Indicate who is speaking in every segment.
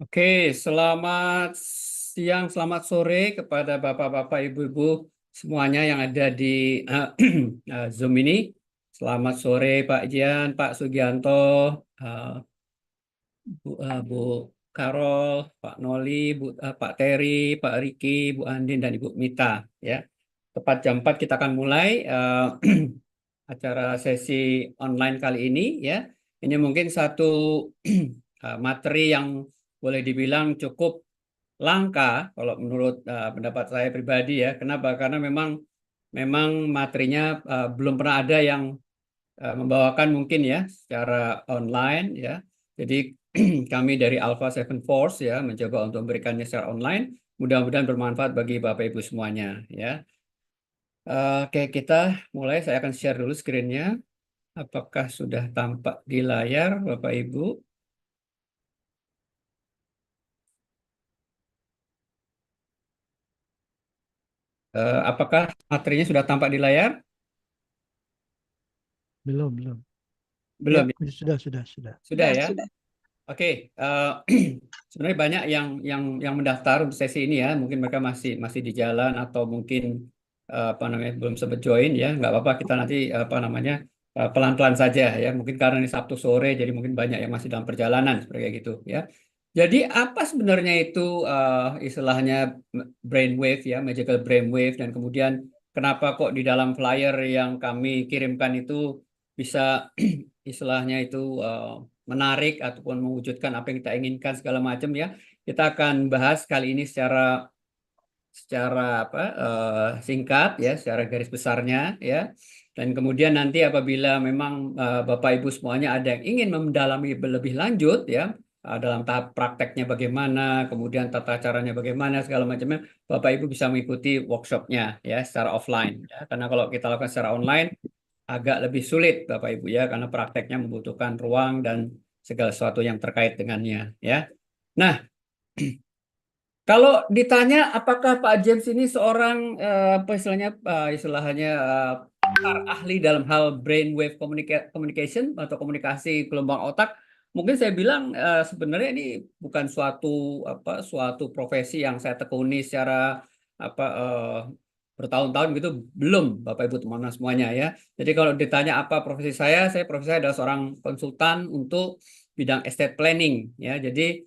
Speaker 1: Oke, selamat siang, selamat sore kepada bapak-bapak, ibu-ibu semuanya yang ada di Zoom ini. Selamat sore Pak Jian, Pak Sugianto, eh, Bu Karol, Pak Noli, Pak Terry, Pak Riki, Bu Andin, dan Ibu Mita. Ya, tepat jam 4 kita akan mulai acara sesi online kali ini. Ya, ini mungkin satu materi yang boleh dibilang cukup langka kalau menurut pendapat saya pribadi ya. Kenapa? Karena memang materinya belum pernah ada yang membawakan mungkin ya secara online ya. Jadi kami dari Alpha Seven Force ya mencoba untuk memberikannya secara online. Mudah-mudahan bermanfaat bagi Bapak Ibu semuanya ya. Oke, kita mulai. Saya akan share dulu screen-nya. Apakah sudah tampak di layar Bapak Ibu? Apakah materinya sudah tampak di layar?
Speaker 2: Belum, belum. Ya,
Speaker 1: Belum, ya?
Speaker 2: sudah.
Speaker 1: Sudah ya? Oke, sebenarnya banyak yang mendaftar untuk sesi ini ya. Mungkin mereka masih masih di jalan atau mungkin apa namanya belum sempat join ya. Nggak apa-apa, kita nanti apa namanya pelan-pelan saja ya. Mungkin karena ini Sabtu sore, jadi mungkin banyak yang masih dalam perjalanan seperti kayak gitu ya. Jadi apa sebenarnya itu istilahnya brainwave ya, magical brainwave, dan kemudian kenapa kok di dalam flyer yang kami kirimkan itu bisa istilahnya itu menarik ataupun mewujudkan apa yang kita inginkan segala macam ya. Kita akan bahas kali ini secara secara apa singkat ya, secara garis besarnya ya. Dan kemudian nanti apabila memang Bapak Ibu semuanya ada yang ingin mendalami lebih lanjut ya dalam tahap prakteknya bagaimana, kemudian tata caranya bagaimana segala macamnya, Bapak Ibu bisa mengikuti workshopnya ya secara offline ya. Karena kalau kita lakukan secara online agak lebih sulit Bapak Ibu ya karena prakteknya membutuhkan ruang dan segala sesuatu yang terkait dengannya ya. Nah, kalau ditanya apakah Pak James ini seorang apa istilahnya istilahnya pakar ahli dalam hal brainwave communication atau komunikasi gelombang otak, mungkin saya bilang sebenarnya ini bukan suatu profesi yang saya tekuni secara apa bertahun-tahun gitu, belum Bapak Ibu teman-teman semuanya ya. Jadi kalau ditanya apa profesi saya profesi saya adalah seorang konsultan untuk bidang estate planning ya. Jadi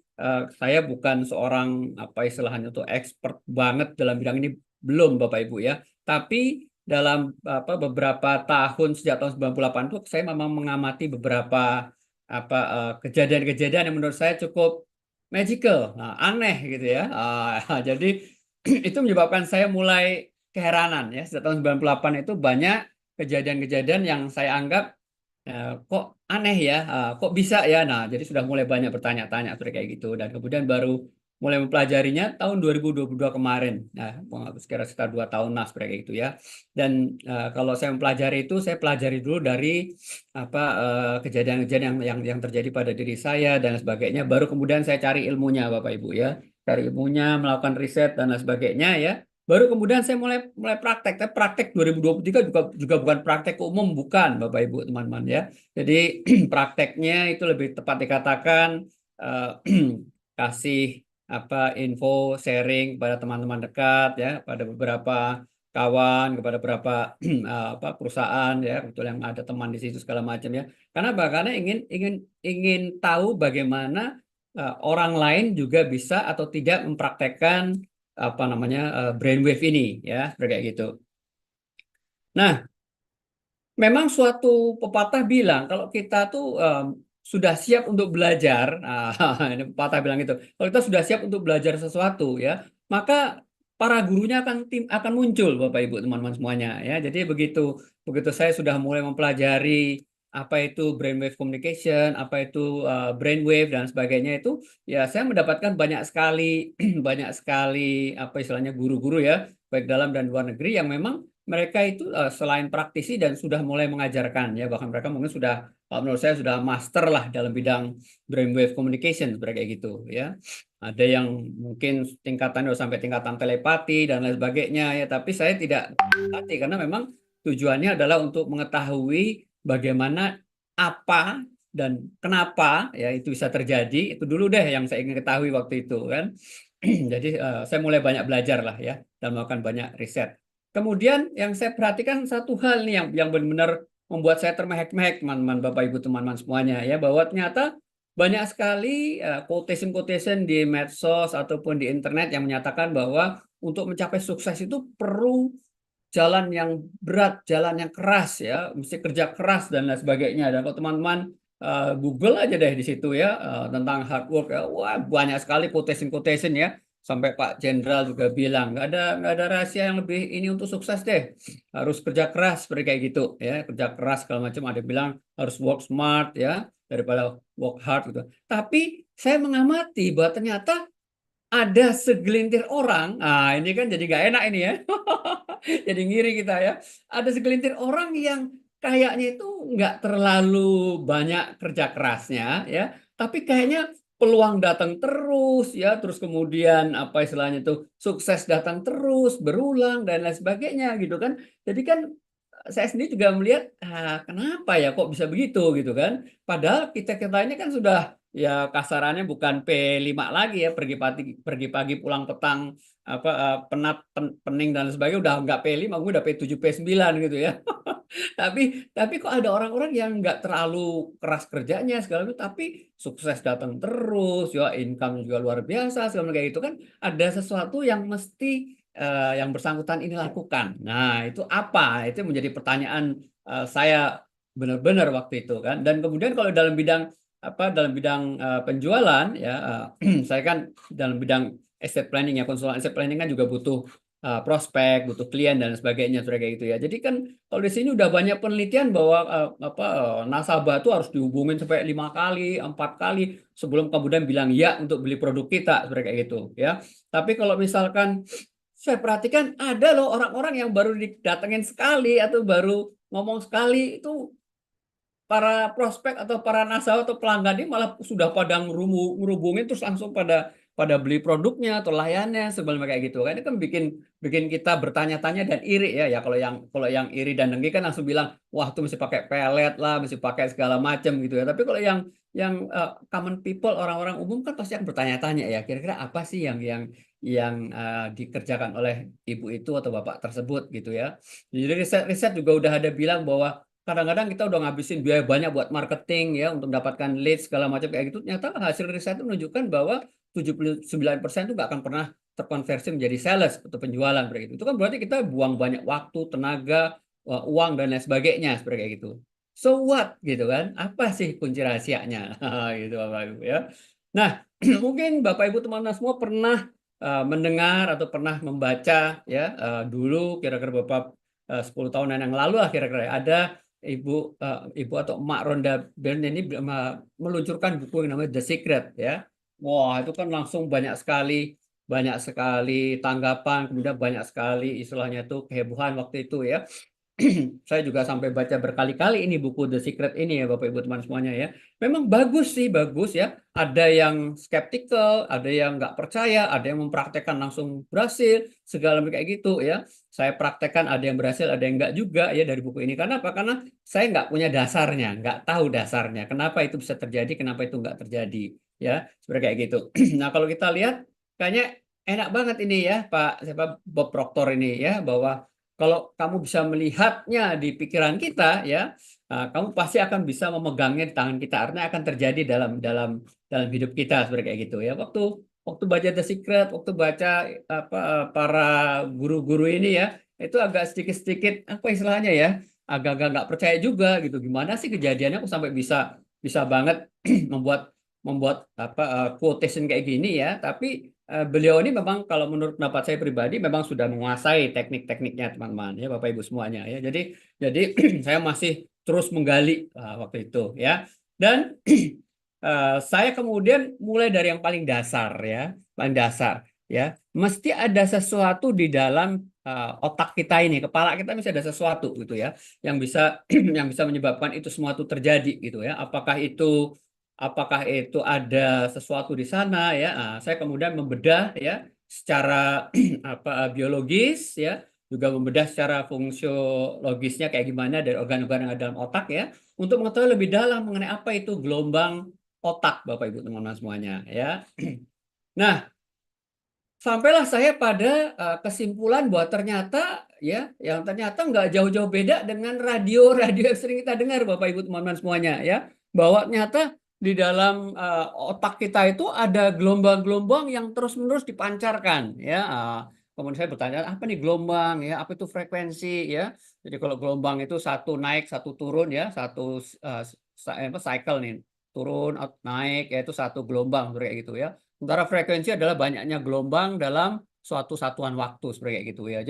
Speaker 1: saya bukan seorang apa istilahnya itu expert banget dalam bidang ini, belum Bapak Ibu ya. Tapi dalam apa beberapa tahun sejak tahun 98 itu saya memang mengamati beberapa apa kejadian-kejadian yang menurut saya cukup magical, aneh gitu ya. Jadi itu menyebabkan saya mulai keheranan ya. Sejak tahun 98 itu banyak kejadian-kejadian yang saya anggap kok aneh ya, kok bisa ya. Nah, jadi sudah mulai banyak bertanya-tanya seperti kayak gitu. Dan kemudian baru mulai mempelajarinya tahun 2022 kemarin. Nah, sekitar 2 tahun lah seperti kayak gitu ya. Dan kalau saya mempelajari itu, saya pelajari dulu dari apa kejadian-kejadian yang terjadi pada diri saya dan sebagainya. Baru kemudian saya cari ilmunya, Bapak Ibu ya. Cari ilmunya, melakukan riset dan lain sebagainya ya. Baru kemudian saya mulai mulai praktek. Tapi praktek 2023 juga bukan praktek umum, bukan Bapak Ibu teman-teman ya. Jadi prakteknya itu lebih tepat dikatakan eh, kasih apa info sharing pada teman-teman dekat ya, pada beberapa kawan, kepada beberapa apa perusahaan ya, betul yang ada teman di situ segala macam ya. Karena apa? Karena ingin ingin ingin tahu bagaimana orang lain juga bisa atau tidak mempraktekkan apa namanya brainwave ini ya, seperti kayak gitu. Nah, memang suatu pepatah bilang kalau kita tuh sudah siap untuk belajar, ini pepatah bilang itu. Kalau kita sudah siap untuk belajar sesuatu ya, maka para gurunya akan muncul Bapak Ibu teman-teman semuanya ya. Jadi begitu begitu saya sudah mulai mempelajari apa itu brainwave communication, apa itu brainwave dan sebagainya itu, ya saya mendapatkan banyak sekali banyak sekali apa istilahnya guru-guru ya, baik dalam dan luar negeri yang memang mereka itu selain praktisi dan sudah mulai mengajarkan ya, bahkan mereka mungkin sudah menurut saya sudah master lah dalam bidang brainwave communication seperti kayak gitu ya. Ada yang mungkin tingkatannya udah sampai tingkatan telepati dan lain sebagainya ya, tapi saya tidak telepati karena memang tujuannya adalah untuk mengetahui bagaimana apa dan kenapa ya itu bisa terjadi, itu dulu deh yang saya ingin ketahui waktu itu kan. Jadi saya mulai banyak belajar lah ya dan melakukan banyak riset. Kemudian yang saya perhatikan satu hal nih yang benar-benar membuat saya termehek-mehek, teman-teman, Bapak Ibu, teman-teman semuanya ya, bahwa ternyata banyak sekali quotation-quotation di medsos ataupun di internet yang menyatakan bahwa untuk mencapai sukses itu perlu jalan yang berat, jalan yang keras ya, mesti kerja keras dan lain sebagainya. Dan kalau teman-teman Google aja deh di situ ya tentang hard work ya, wah banyak sekali quotation-quotation ya. Sampai Pak Jenderal juga bilang nggak ada rahasia yang lebih ini untuk sukses deh. Harus kerja keras seperti kayak gitu ya, kerja keras segala macam. Ada yang bilang harus work smart ya daripada work hard gitu. Tapi saya mengamati bahwa ternyata ada segelintir orang, nah ini kan jadi nggak enak ini ya, jadi ngiri kita ya. Ada segelintir orang yang kayaknya itu nggak terlalu banyak kerja kerasnya ya, tapi kayaknya peluang datang terus ya, terus kemudian apa istilahnya itu sukses datang terus, berulang dan lain sebagainya gitu kan. Jadi kan saya sendiri juga melihat kenapa ya kok bisa begitu gitu kan. Padahal kita ini kan sudah ya kasarannya bukan P5 lagi ya, pergi pagi pulang petang apa penat pening dan sebagainya udah nggak P5, gue udah P7 P9 gitu ya. Tapi kok ada orang-orang yang nggak terlalu keras kerjanya segala macam tapi sukses datang terus ya, income juga luar biasa segala macam kayak gitu kan. Ada sesuatu yang mesti yang bersangkutan ini lakukan. Nah, itu apa? Itu menjadi pertanyaan saya benar-benar waktu itu kan. Dan kemudian kalau dalam bidang dalam bidang penjualan ya, saya kan dalam bidang estate planning ya, konsultan estate planning kan juga butuh prospek, butuh klien dan sebagainya, sudah kayak gitu ya. Jadi kan kalau di sini udah banyak penelitian bahwa nasabah itu harus dihubungin sampai 5 kali, 4 kali sebelum kemudian bilang ya untuk beli produk kita, seperti kayak gitu ya. Tapi kalau misalkan saya perhatikan ada loh orang-orang yang baru didatengin sekali atau baru ngomong sekali itu para prospek atau para nasabah atau pelanggan ini malah sudah pada ngerubungin terus langsung pada beli produknya atau layannya sebelum kayak gitu kan. Ini kan bikin bikin kita bertanya-tanya dan iri ya. Ya kalau yang iri dan dengki kan langsung bilang wah itu mesti pakai pelet lah, mesti pakai segala macam gitu ya. Tapi kalau yang common people, orang-orang umum kan pasti akan bertanya-tanya ya, kira-kira apa sih yang dikerjakan oleh ibu itu atau bapak tersebut gitu ya. Jadi riset juga udah ada bilang bahwa kadang-kadang kita udah ngabisin biaya banyak buat marketing ya untuk mendapatkan leads segala macam kayak gitu. Ternyata hasil riset itu menunjukkan bahwa 79% itu nggak akan pernah terkonversi menjadi sales atau penjualan seperti itu. Itu kan berarti kita buang banyak waktu, tenaga, uang dan lain sebagainya seperti kayak gitu. So what gitu kan? Apa sih kunci rahasianya? Gitu Bapak Ibu ya. Nah, mungkin Bapak Ibu teman-teman semua pernah mendengar atau pernah membaca ya dulu kira-kira beberapa 10 tahunan yang lalu lah kira-kira ada ibu atau Emak Rhonda Byrne ini meluncurkan buku yang namanya The Secret ya. Wah, itu kan langsung banyak sekali tanggapan, kemudian banyak sekali istilahnya itu kehebohan waktu itu ya. Saya juga sampai baca berkali-kali ini buku The Secret ini ya Bapak Ibu teman semuanya ya. Memang bagus sih, bagus ya. Ada yang skeptical, ada yang nggak percaya, ada yang mempraktekkan langsung berhasil, segala macam kayak gitu ya. Saya praktekkan ada yang berhasil, ada yang nggak juga ya dari buku ini. Karena apa? Karena saya nggak punya dasarnya, nggak tahu dasarnya. Kenapa itu bisa terjadi, kenapa itu nggak terjadi ya. Seperti kayak gitu. Nah kalau kita lihat, kayaknya enak banget ini ya Pak siapa Bob Proctor ini ya, bahwa kalau kamu bisa melihatnya di pikiran kita, ya, kamu pasti akan bisa memegangnya di tangan kita. Artinya akan terjadi dalam hidup kita seperti kayak gitu ya. Waktu baca The Secret, waktu baca para guru-guru ini ya, itu agak sedikit-sedikit apa istilahnya ya, agak-agak nggak percaya juga gitu. Gimana sih kejadiannya kok sampai bisa bisa banget membuat membuat quotation kayak gini ya. Tapi beliau ini memang kalau menurut pendapat saya pribadi memang sudah menguasai teknik-tekniknya teman-teman ya Bapak Ibu semuanya ya. Jadi saya masih terus menggali waktu itu ya. Dan saya kemudian mulai dari yang paling dasar ya, paling dasar ya. Mesti ada sesuatu di dalam otak kita ini, kepala kita mesti ada sesuatu gitu ya, yang bisa yang bisa menyebabkan itu semua itu terjadi gitu ya. Apakah itu ada sesuatu di sana ya. Saya kemudian membedah ya secara biologis ya, juga membedah secara fungsiologisnya kayak gimana dari organ-organ yang ada dalam otak ya, untuk mengetahui lebih dalam mengenai apa itu gelombang otak, Bapak Ibu teman-teman semuanya ya. Nah, sampailah saya pada kesimpulan bahwa ternyata ya, yang ternyata nggak jauh-jauh beda dengan radio-radio yang sering kita dengar, Bapak Ibu teman-teman semuanya ya, bahwa ternyata di dalam otak kita itu ada gelombang-gelombang yang terus-menerus dipancarkan ya. Kemudian saya bertanya apa nih gelombang ya, apa itu frekuensi ya. Jadi kalau gelombang itu satu naik satu turun ya, satu cycle nih, turun naik ya, itu satu gelombang kayak gitu ya. Sementara frekuensi adalah banyaknya gelombang dalam suatu satuan waktu seperti kayak gitu ya.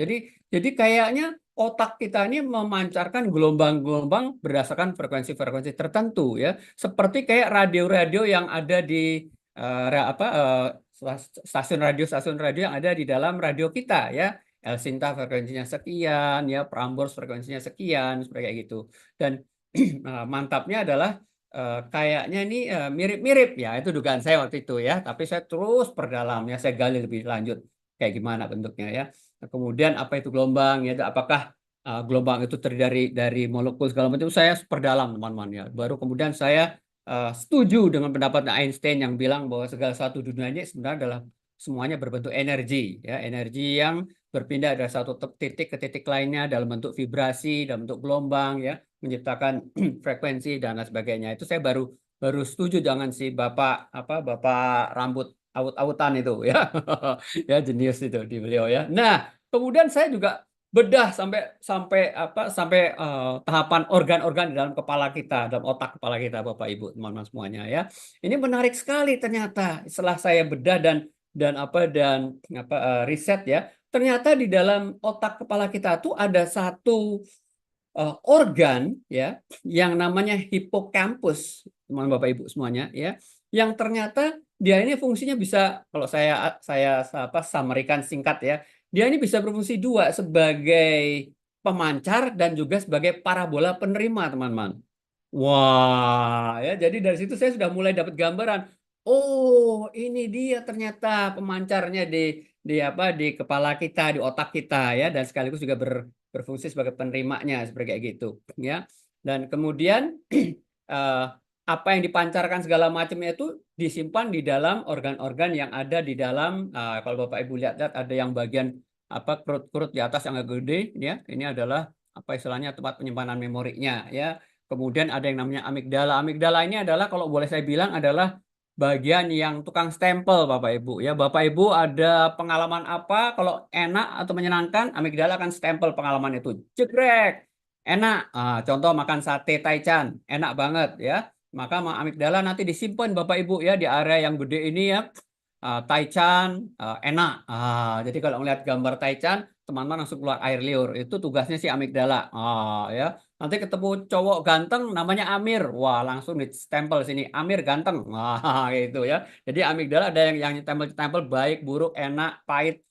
Speaker 1: Jadi kayaknya otak kita ini memancarkan gelombang-gelombang berdasarkan frekuensi-frekuensi tertentu ya. Seperti kayak radio-radio yang ada di stasiun radio yang ada di dalam radio kita ya. Elsinta frekuensinya sekian ya, Prambors frekuensinya sekian seperti kayak gitu. Dan mantapnya adalah kayaknya ini mirip-mirip ya, itu dugaan saya waktu itu ya, tapi saya terus perdalam ya, saya gali lebih lanjut kayak gimana bentuknya ya. Nah, kemudian apa itu gelombang ya, apakah gelombang itu terdiri dari molekul segala macam, saya perdalam teman-teman ya. Baru kemudian saya setuju dengan pendapat Einstein yang bilang bahwa segala sesuatu di dunia ini sebenarnya adalah semuanya berbentuk energi ya, energi yang berpindah dari satu titik ke titik lainnya dalam bentuk vibrasi, dalam bentuk gelombang ya, menciptakan frekuensi dan lain sebagainya. Itu saya baru baru setuju dengan si bapak rambut awut-awutan itu ya. Ya jenius itu di beliau ya. Nah, kemudian saya juga bedah sampai sampai tahapan organ-organ di dalam kepala kita, dalam otak kepala kita, Bapak Ibu, teman-teman semuanya ya. Ini menarik sekali ternyata setelah saya bedah dan riset ya. Ternyata di dalam otak kepala kita tuh ada satu organ ya yang namanya hipokampus, teman Bapak Ibu semuanya ya, yang ternyata dia ini fungsinya bisa, kalau saya summary-kan singkat ya, dia ini bisa berfungsi dua, sebagai pemancar dan juga sebagai parabola penerima, teman-teman. Wah, ya jadi dari situ saya sudah mulai dapat gambaran. Oh, ini dia ternyata pemancarnya di kepala kita, di otak kita ya, dan sekaligus juga berfungsi sebagai penerimanya seperti kayak gitu ya. Dan kemudian apa yang dipancarkan segala macamnya itu disimpan di dalam organ-organ yang ada di dalam, kalau Bapak Ibu lihat ada yang bagian kerut-kerut di atas yang agak gede ya. Ini adalah apa istilahnya tempat penyimpanan memorinya ya. Kemudian ada yang namanya amigdala. Amigdala ini adalah kalau boleh saya bilang adalah bagian yang tukang stempel, Bapak Ibu ya. Bapak Ibu ada pengalaman apa kalau enak atau menyenangkan, amigdala akan stempel pengalaman itu. Jegrek. Enak. Contoh makan sate taichan, enak banget ya. Maka amigdala nanti disimpan Bapak Ibu ya di area yang gede ini ya. Taichan enak. Jadi kalau melihat gambar taichan, teman-teman langsung keluar air liur. Itu tugasnya si amigdala. Ya. Nanti ketemu cowok ganteng namanya Amir. Wah, langsung ditempel sini. Amir ganteng. Wah, gitu ya. Jadi amigdala ada yang tempel-tempel baik, buruk, enak, pahit,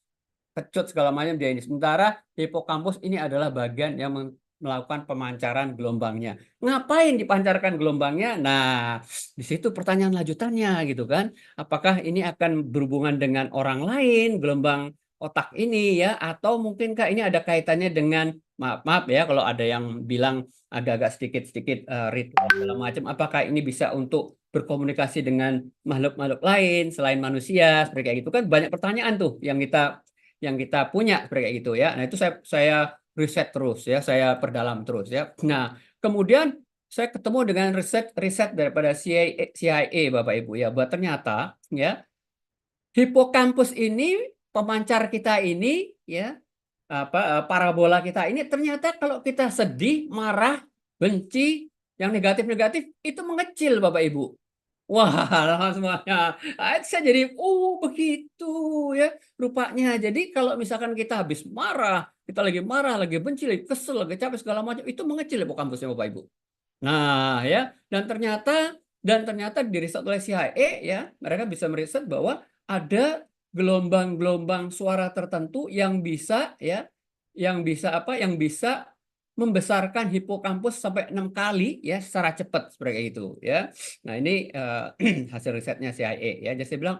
Speaker 1: kecut segala macam dia ini. Sementara hipokampus ini adalah bagian yang melakukan pemancaran gelombangnya. Ngapain dipancarkan gelombangnya? Nah, di situ pertanyaan lanjutannya gitu kan. Apakah ini akan berhubungan dengan orang lain, gelombang otak ini ya, atau mungkinkah ini ada kaitannya dengan, maaf ya kalau ada yang bilang agak-agak sedikit-sedikit ritual segala macam, apakah ini bisa untuk berkomunikasi dengan makhluk-makhluk lain selain manusia seperti kayak gitu kan, banyak pertanyaan tuh yang kita punya seperti kayak gitu ya. Nah, itu saya riset terus ya, saya perdalam terus ya. Nah, kemudian saya ketemu dengan riset daripada CIA Bapak Ibu ya, bahwa ternyata ya hipokampus ini, pemancar kita ini ya, parabola kita ini ternyata kalau kita sedih, marah, benci, yang negatif-negatif itu mengecil Bapak Ibu. Wah, semuanya. Saya jadi, begitu ya rupanya. Jadi kalau misalkan kita habis marah, lagi benci, lagi kesel, lagi capek segala macam, itu mengecil hipokampusnya Bapak Ibu. Nah, ya, dan ternyata diriset oleh CIA ya, mereka bisa meriset bahwa ada gelombang-gelombang suara tertentu yang bisa ya, yang bisa membesarkan hipokampus sampai 6 kali ya secara cepat seperti itu ya. Nah, ini hasil risetnya CIA ya. Jadi saya bilang,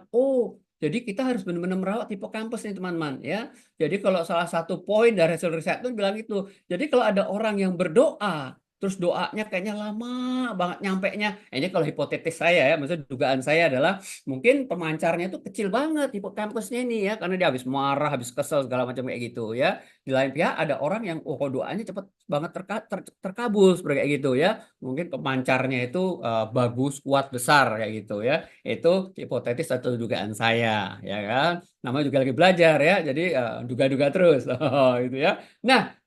Speaker 1: Jadi kita harus benar-benar merawat hipokampus nih teman-teman ya. Jadi kalau salah satu poin dari hasil riset itu bilang itu. Jadi kalau ada orang yang berdoa, terus doanya kayaknya lama banget nyampenya. Ini kalau hipotetis saya ya, maksudnya dugaan saya adalah mungkin pemancarnya itu kecil banget hipokampusnya ini ya, karena dia habis marah, habis kesel segala macam kayak gitu ya. Di lain pihak ada orang yang doanya cepet banget terkabul seperti kayak gitu ya. Mungkin pemancarnya itu bagus, kuat, besar kayak gitu ya. Itu hipotetis atau dugaan saya ya kan. Namanya juga lagi belajar ya. Jadi duga-duga terus gitu ya. Nah,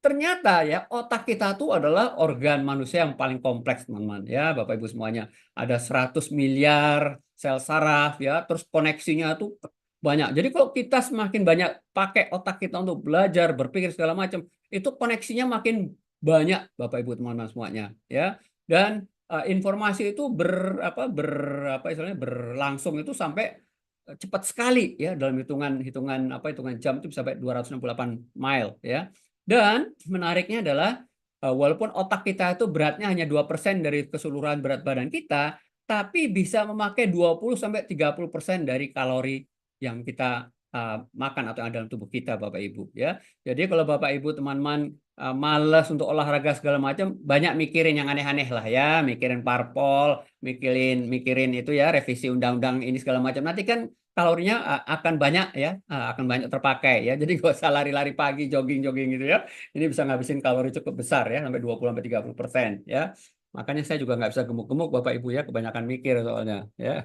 Speaker 1: ternyata ya otak kita tuh adalah organ manusia yang paling kompleks teman-teman ya Bapak Ibu semuanya. Ada 100 miliar sel saraf ya, terus koneksinya tuh banyak. Jadi kalau kita semakin banyak pakai otak kita untuk belajar, berpikir segala macam, itu koneksinya makin banyak Bapak Ibu teman-teman semuanya ya. Dan informasi itu istilahnya berlangsung itu sampai cepat sekali ya dalam hitungan jam itu bisa sampai 268 mile ya. Dan menariknya adalah walaupun otak kita itu beratnya hanya 2% dari keseluruhan berat badan kita, tapi bisa memakai 20 sampai 30% dari kalori yang kita makan atau yang ada dalam tubuh kita Bapak Ibu ya. Jadi kalau Bapak Ibu teman-teman malas untuk olahraga segala macam, banyak mikirin yang aneh-aneh lah ya, mikirin parpol, mikirin itu ya revisi undang-undang ini segala macam. Nanti kan kalorinya akan banyak ya, akan banyak terpakai ya. Jadi gak usah lari-lari pagi, jogging-jogging gitu ya. Ini bisa ngabisin kalori cukup besar ya, sampai 20-30% ya. Makanya saya juga nggak bisa gemuk-gemuk Bapak Ibu ya, kebanyakan mikir soalnya ya.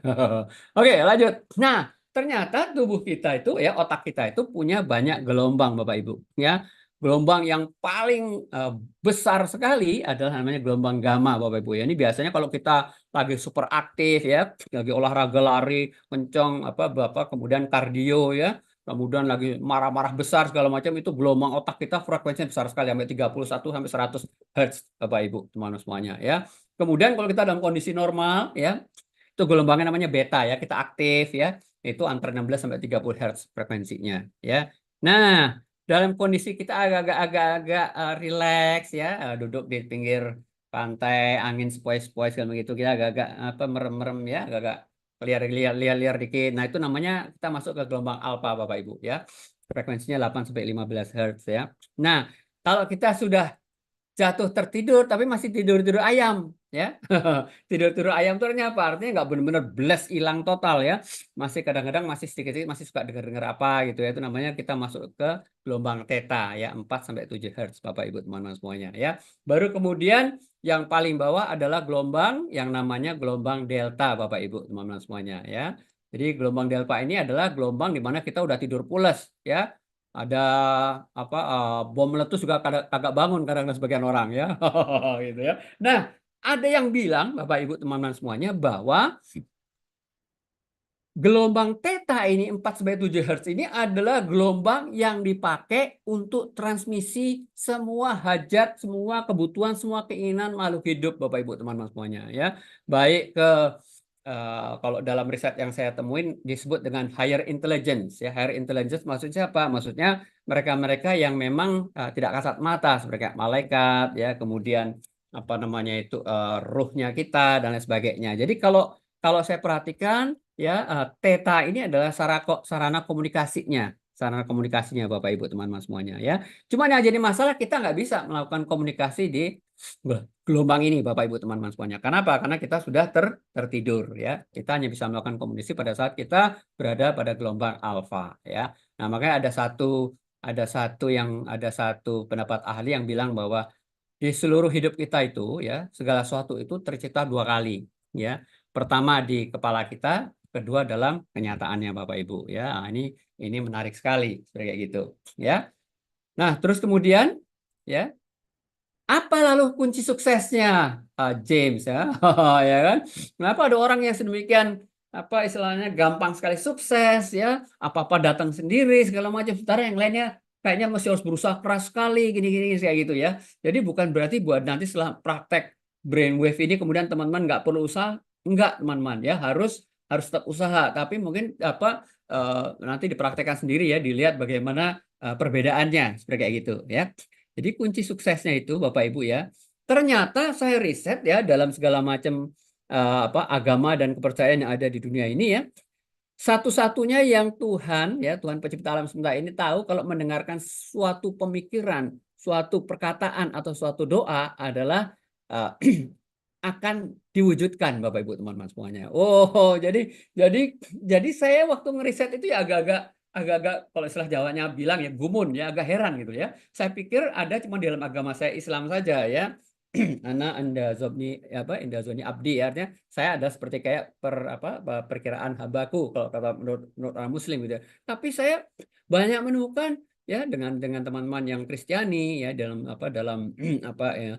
Speaker 1: Oke, lanjut. Nah, ternyata tubuh kita itu ya, otak kita itu punya banyak gelombang Bapak Ibu ya. Gelombang yang paling besar sekali adalah namanya gelombang gamma Bapak Ibu ya. Ini biasanya kalau kita lagi super aktif ya, lagi olahraga lari kencang kemudian kardio ya, kemudian lagi marah-marah besar segala macam, itu gelombang otak kita frekuensinya besar sekali sampai 31 sampai 100 Hz Bapak Ibu teman-teman semuanya ya. Kemudian kalau kita dalam kondisi normal ya, itu gelombangnya namanya beta ya, kita aktif ya, itu antara 16 sampai 30 Hz frekuensinya ya. Nah, dalam kondisi kita agak-agak rileks ya, duduk di pinggir pantai, angin sepoi-sepoi segala begitu, kita agak-agak merem-merem ya, agak-agak liar-liar dikit. Nah, itu namanya kita masuk ke gelombang alfa Bapak Ibu ya. Frekuensinya 8 sampai 15 Hz ya. Nah, kalau kita sudah jatuh tertidur tapi masih tidur-tidur ayam ya. Tidur-tidur ayam itu artinya apa? Artinya nggak benar-benar blast hilang total ya. Masih kadang-kadang masih sedikit-sedikit masih suka dengar-dengar apa gitu ya. Itu namanya kita masuk ke gelombang theta ya, 4 sampai 7 Hz Bapak Ibu teman-teman semuanya ya. Baru kemudian yang paling bawah adalah gelombang yang namanya gelombang delta Bapak Ibu teman-teman semuanya ya. Jadi gelombang delta ini adalah gelombang di mana kita udah tidur pulas ya. Ada bom meletus juga kagak bangun kadang-kadang sebagian orang ya. Gitu ya. Nah, ada yang bilang Bapak Ibu teman-teman semuanya bahwa gelombang theta ini 4 sampai 7 Hz ini adalah gelombang yang dipakai untuk transmisi semua hajat, semua kebutuhan, semua keinginan makhluk hidup Bapak Ibu teman-teman semuanya ya. Baik ke kalau dalam riset yang saya temuin disebut dengan higher intelligence ya. Higher intelligence maksudnya apa? Maksudnya mereka-mereka yang memang tidak kasat mata seperti malaikat ya, kemudian ruhnya kita dan lain sebagainya. Jadi kalau saya perhatikan ya, Theta ini adalah sarana komunikasinya Bapak Ibu teman-teman semuanya ya. Cuma yang jadi masalah kita nggak bisa melakukan komunikasi di gelombang ini Bapak Ibu teman-teman semuanya. Kenapa? Karena kita sudah tertidur ya. Kita hanya bisa melakukan komunikasi pada saat kita berada pada gelombang alfa ya. Nah, makanya ada satu pendapat ahli yang bilang bahwa di seluruh hidup kita itu ya, segala sesuatu itu tercipta dua kali ya. Pertama di kepala kita, kedua dalam kenyataannya Bapak Ibu ya. Nah, ini menarik sekali kayak gitu ya. Nah, terus kemudian ya, apa lalu kunci suksesnya James ya? Ya kan? Kenapa ada orang yang sedemikian istilahnya gampang sekali sukses ya, apa-apa datang sendiri segala macam, sementara yang lainnya kayaknya masih harus berusaha keras sekali gini-gini kayak gitu ya. Jadi bukan berarti buat nanti setelah praktek brainwave ini kemudian teman-teman nggak perlu usaha, enggak teman-teman ya, harus tetap usaha, tapi mungkin nanti dipraktekkan sendiri ya, dilihat bagaimana perbedaannya seperti kayak gitu ya. Jadi kunci suksesnya itu Bapak Ibu ya, ternyata saya riset ya dalam segala macam agama dan kepercayaan yang ada di dunia ini ya, satu-satunya yang Tuhan, ya Tuhan pencipta alam semesta ini tahu kalau mendengarkan suatu pemikiran, suatu perkataan atau suatu doa adalah akan diwujudkan, Bapak Ibu teman-teman semuanya. Oh, jadi saya waktu ngeriset itu ya agak-agak kalau istilah Jawanya bilang ya gumun ya, agak heran gitu ya. Saya pikir ada cuma di dalam agama saya Islam saja ya. Anda zobni apa Indah zoni abdi ya, artinya saya ada seperti kayak perkiraan hambaku kalau kata menurut orang Muslim gitu ya. Tapi saya banyak menemukan ya dengan teman-teman yang Kristiani ya dalam apa ya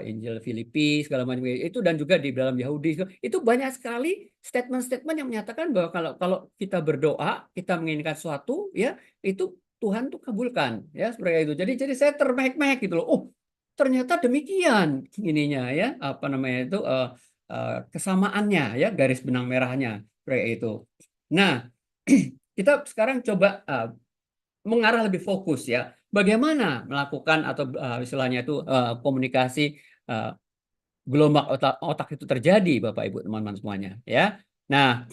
Speaker 1: Injil Filipi segala macam itu, dan juga di dalam Yahudi itu banyak sekali statement-statement yang menyatakan bahwa kalau kita berdoa kita menginginkan sesuatu ya itu Tuhan tuh kabulkan ya seperti itu. Jadi saya termehek-mehek gitu loh. Oh, ternyata demikian ininya ya kesamaannya ya, garis benang merahnya seperti itu. Nah, kita sekarang coba mengarah lebih fokus ya. Bagaimana melakukan atau istilahnya itu komunikasi gelombang otak itu terjadi, Bapak Ibu teman-teman semuanya ya. Nah,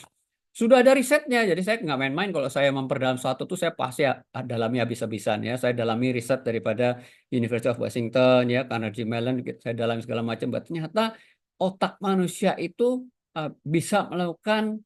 Speaker 1: sudah ada risetnya, jadi saya nggak main-main kalau saya memperdalam sesuatu tuh saya pasti dalami habis-habisan ya. Saya dalami riset daripada University of Washington ya, Carnegie Mellon, saya dalami segala macam. Ternyata otak manusia itu bisa melakukan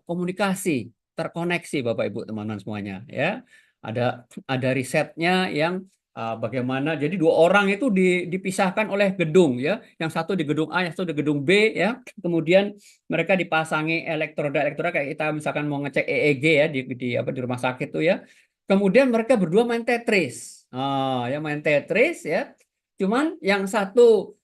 Speaker 1: komunikasi, terkoneksi Bapak Ibu teman-teman semuanya ya. Ada risetnya yang bagaimana jadi dua orang itu dipisahkan oleh gedung ya, yang satu di gedung A, yang satu di gedung B ya, kemudian mereka dipasangi elektroda kayak kita misalkan mau ngecek EEG ya di rumah sakit tuh ya, kemudian mereka berdua main Tetris, yang main Tetris ya, cuman yang satu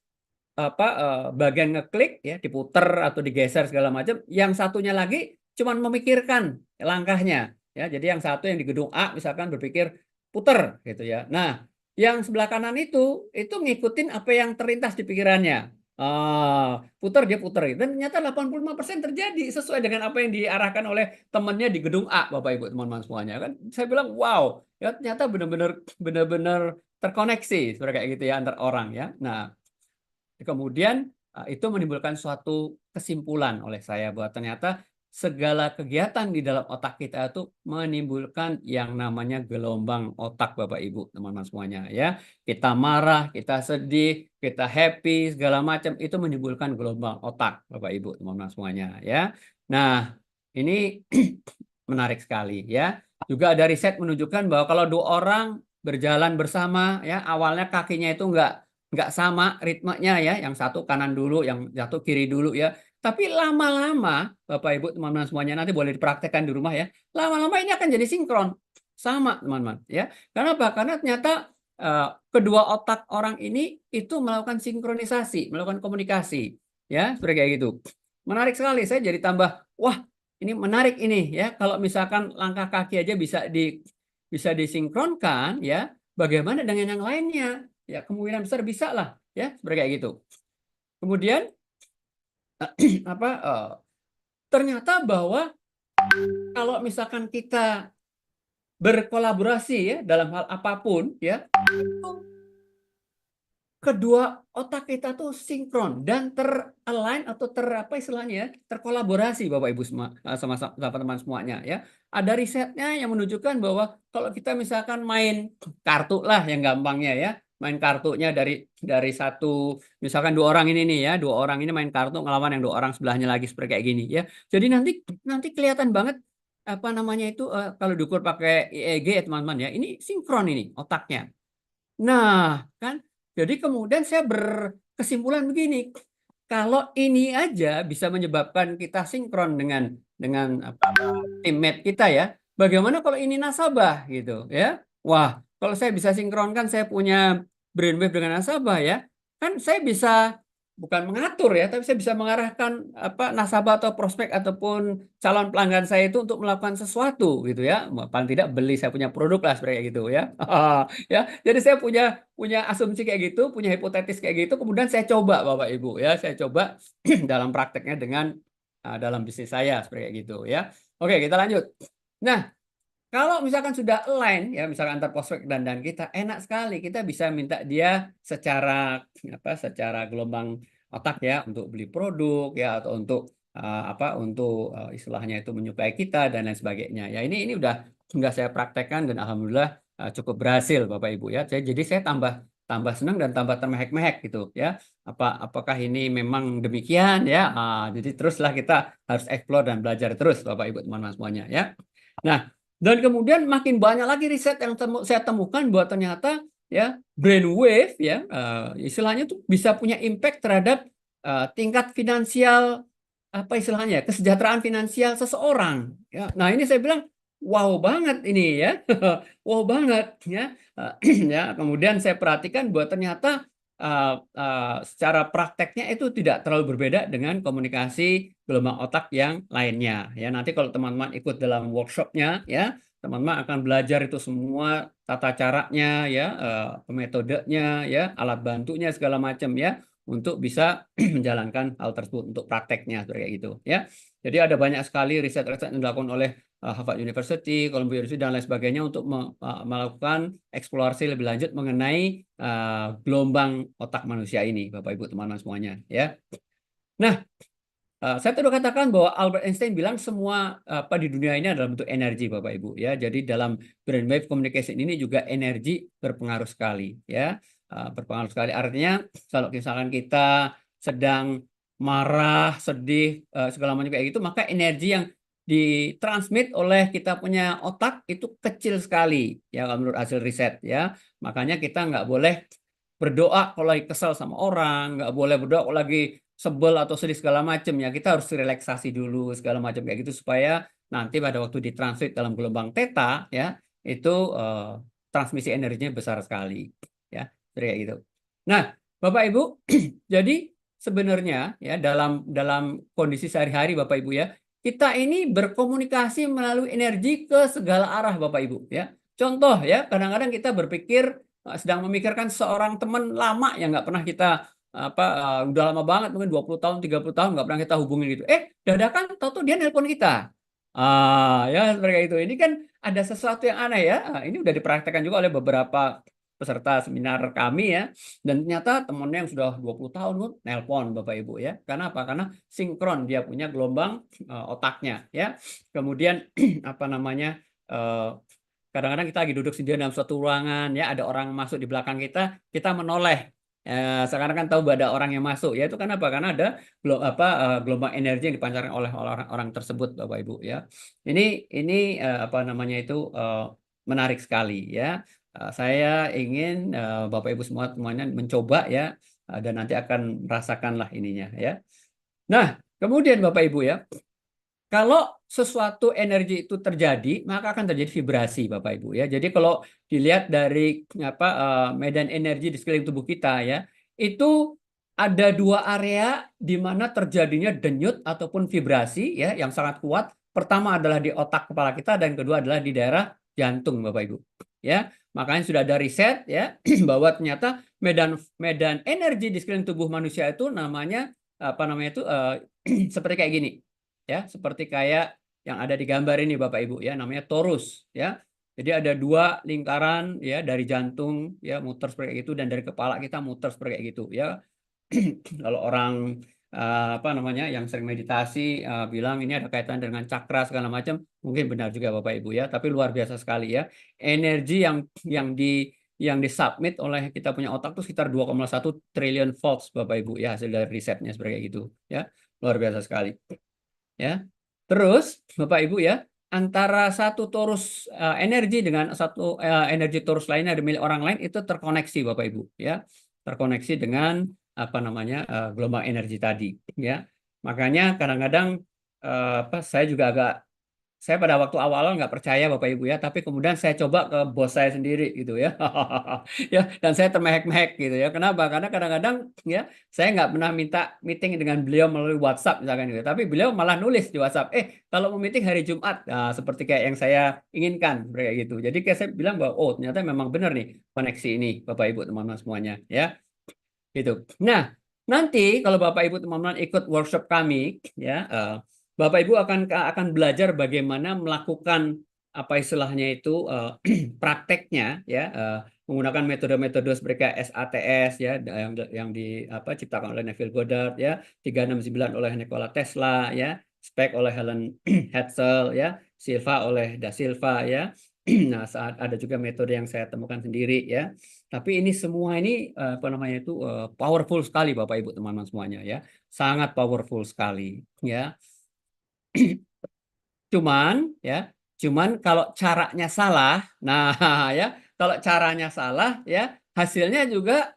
Speaker 1: bagian ngeklik ya diputer atau digeser segala macam, yang satunya lagi cuman memikirkan langkahnya ya, jadi yang satu yang di gedung A misalkan berpikir puter gitu ya, nah yang sebelah kanan itu ngikutin apa yang terlintas di pikirannya, puter dia puter, dan ternyata 85% terjadi sesuai dengan apa yang diarahkan oleh temannya di gedung A, Bapak Ibu teman-teman semuanya kan. Saya bilang wow ya, ternyata benar-benar terkoneksi seperti kayak gitu ya antar orang ya. Nah, kemudian itu menimbulkan suatu kesimpulan oleh saya bahwa ternyata segala kegiatan di dalam otak kita itu menimbulkan yang namanya gelombang otak, Bapak Ibu teman-teman semuanya ya. Kita marah, kita sedih, kita happy segala macam itu menimbulkan gelombang otak, Bapak Ibu teman-teman semuanya ya. Nah, ini menarik sekali ya. Juga ada riset menunjukkan bahwa kalau dua orang berjalan bersama ya, awalnya kakinya itu nggak sama ritmenya ya, yang satu kanan dulu, yang satu kiri dulu ya. Tapi lama-lama, Bapak Ibu teman-teman semuanya, nanti boleh dipraktekkan di rumah ya. Lama-lama ini akan jadi sinkron, sama teman-teman ya. Kenapa? Karena ternyata kedua otak orang ini itu melakukan sinkronisasi, melakukan komunikasi ya, seperti kayak gitu. Menarik sekali, saya jadi tambah wah ini menarik ini ya. Kalau misalkan langkah kaki aja bisa disinkronkan ya, bagaimana dengan yang lainnya? Ya kemungkinan besar bisa lah ya seperti kayak gitu. Kemudian ternyata bahwa kalau misalkan kita berkolaborasi ya dalam hal apapun ya, itu kedua otak kita tuh sinkron dan ter-align atau istilahnya ya, terkolaborasi Bapak Ibu semua sama teman-teman semuanya ya. Ada risetnya yang menunjukkan bahwa kalau kita misalkan main kartu lah yang gampangnya ya, main kartunya dari satu, misalkan dua orang ini nih ya, dua orang ini main kartu ngelawan yang dua orang sebelahnya lagi seperti kayak gini ya. Jadi nanti kelihatan banget apa namanya itu kalau diukur pakai EEG ya teman-teman ya, ini sinkron ini otaknya. Nah, kan jadi kemudian saya berkesimpulan begini, kalau ini aja bisa menyebabkan kita sinkron dengan teammate kita ya, bagaimana kalau ini nasabah gitu ya? Wah, kalau saya bisa sinkronkan, saya punya brainwave dengan nasabah ya, kan saya bisa bukan mengatur ya, tapi saya bisa mengarahkan nasabah atau prospek ataupun calon pelanggan saya itu untuk melakukan sesuatu gitu ya, paling tidak beli saya punya produk lah seperti gitu ya. Ya, jadi saya punya asumsi kayak gitu, punya hipotetis kayak gitu, kemudian saya coba Bapak Ibu ya, saya coba dalam prakteknya dengan dalam bisnis saya seperti kayak gitu ya. Oke, kita lanjut. Nah, kalau misalkan sudah align ya, misalkan antar prospek dan kita enak sekali, kita bisa minta dia secara gelombang otak ya untuk beli produk ya, atau untuk untuk istilahnya itu menyukai kita dan lain sebagainya. Ya ini udah saya praktekkan dan alhamdulillah cukup berhasil Bapak Ibu ya. Jadi saya tambah tambah senang dan tambah termehek-mehek gitu ya. Apakah ini memang demikian ya? Jadi teruslah kita harus explore dan belajar terus Bapak Ibu teman-teman semuanya ya. Nah, dan kemudian makin banyak lagi riset yang saya temukan bahwa ternyata ya brainwave ya istilahnya tuh bisa punya impact terhadap tingkat finansial apa istilahnya kesejahteraan finansial seseorang ya. Nah, ini saya bilang wow banget ini ya. Wow banget ya. Ya, kemudian saya perhatikan bahwa ternyata secara prakteknya itu tidak terlalu berbeda dengan komunikasi gelombang otak yang lainnya ya. Nanti kalau teman-teman ikut dalam workshopnya ya, teman-teman akan belajar itu semua tata caranya ya, metodenya ya, alat bantunya segala macam ya untuk bisa menjalankan hal tersebut untuk prakteknya seperti itu ya. Jadi ada banyak sekali riset-riset yang dilakukan oleh Harvard University, Columbia University dan lain sebagainya untuk melakukan eksplorasi lebih lanjut mengenai gelombang otak manusia ini, Bapak Ibu teman-teman semuanya ya. Nah, saya tadi katakan bahwa Albert Einstein bilang semua apa di dunia ini adalah bentuk energi Bapak Ibu ya. Jadi dalam brainwave communication ini juga energi berpengaruh sekali ya. Berpengaruh sekali artinya kalau misalkan kita sedang marah, sedih, segala macam kayak gitu, maka energi yang ditransmit oleh kita punya otak itu kecil sekali ya kalau menurut hasil riset ya. Makanya kita nggak boleh berdoa kalau lagi kesel sama orang, nggak boleh berdoa kalau lagi sebel atau sedih segala macam ya. Kita harus relaksasi dulu segala macam kayak gitu supaya nanti pada waktu ditransit dalam gelombang theta ya itu transmisi energinya besar sekali ya kayak gitu. Nah, Bapak Ibu, jadi sebenarnya ya dalam kondisi sehari-hari Bapak Ibu ya, kita ini berkomunikasi melalui energi ke segala arah Bapak Ibu ya. Contoh ya, kadang-kadang kita berpikir sedang memikirkan seorang teman lama yang nggak pernah kita udah lama banget mungkin 20 tahun 30 tahun nggak pernah kita hubungin gitu. Dadakan tahu-tahu dia nelpon kita. Ya seperti itu. Ini kan ada sesuatu yang aneh ya. Ini udah dipraktekkan juga oleh beberapa peserta seminar kami ya. Dan ternyata temannya yang sudah 20 tahun nelpon Bapak Ibu ya. Karena apa? Karena sinkron dia punya gelombang otaknya ya. Kemudian apa namanya? Kadang-kadang kita lagi duduk sendiri dalam suatu ruangan ya, ada orang masuk di belakang kita, kita menoleh. Sekarang kan tahu ada orang yang masuk, ya itu kan apa? Karena ada gelombang energi yang dipancarkan oleh orang-orang tersebut, Bapak Ibu ya. Ini apa namanya itu menarik sekali ya. Saya ingin Bapak Ibu semuanya mencoba ya, dan nanti akan merasakanlah ininya ya. Nah, kemudian Bapak Ibu ya. Kalau sesuatu energi itu terjadi, maka akan terjadi vibrasi, Bapak Ibu ya. Jadi kalau dilihat dari medan energi di sekeliling tubuh kita ya, itu ada dua area di mana terjadinya denyut ataupun vibrasi ya yang sangat kuat. Pertama adalah di otak kepala kita dan kedua adalah di daerah jantung, Bapak Ibu. Ya, makanya sudah ada riset ya bahwa ternyata medan energi di sekeliling tubuh manusia itu namanya apa namanya itu seperti kayak gini. Ya, seperti kayak yang ada di gambar ini Bapak Ibu ya, namanya torus ya. Jadi ada dua lingkaran ya dari jantung ya muter seperti itu dan dari kepala kita muter seperti itu ya. Kalau orang apa namanya yang sering meditasi bilang ini ada kaitan dengan cakra segala macam, mungkin benar juga Bapak Ibu ya, tapi luar biasa sekali ya. Energi yang disubmit oleh kita punya otak itu sekitar 2,1 triliun volts Bapak Ibu ya, hasil dari risetnya seperti itu ya. Luar biasa sekali. Ya, terus Bapak Ibu ya, antara satu torus energi dengan satu energi torus lainnya milik orang lain itu terkoneksi Bapak Ibu ya, terkoneksi dengan apa namanya gelombang energi tadi ya. Makanya kadang-kadang saya juga saya pada waktu awal nggak percaya Bapak Ibu ya, tapi kemudian saya coba ke bos saya sendiri gitu ya, ya dan saya termehek-mehek gitu ya. Kenapa? Karena kadang-kadang ya saya nggak pernah minta meeting dengan beliau melalui WhatsApp misalkan gitu, tapi beliau malah nulis di WhatsApp, kalau mau meeting hari Jumat, seperti kayak yang saya inginkan, kayak gitu. Jadi kayak saya bilang bahwa oh ternyata memang benar nih koneksi ini Bapak Ibu teman-teman semuanya ya, gitu. Nah nanti kalau Bapak Ibu teman-teman ikut workshop kami ya. Bapak Ibu akan belajar bagaimana melakukan apa istilahnya itu prakteknya ya menggunakan metode-metode seperti SATS ya, yang diciptakan oleh Neville Goddard ya, 369 oleh Nikola Tesla ya, SPEC oleh Helen Hetzel ya, Silva oleh Da Silva ya. Nah, saat ada juga metode yang saya temukan sendiri ya. Tapi ini semua ini apa namanya itu powerful sekali Bapak Ibu teman-teman semuanya ya. Sangat powerful sekali ya. Cuman ya, cuman kalau caranya salah, nah ya, kalau caranya salah ya, hasilnya juga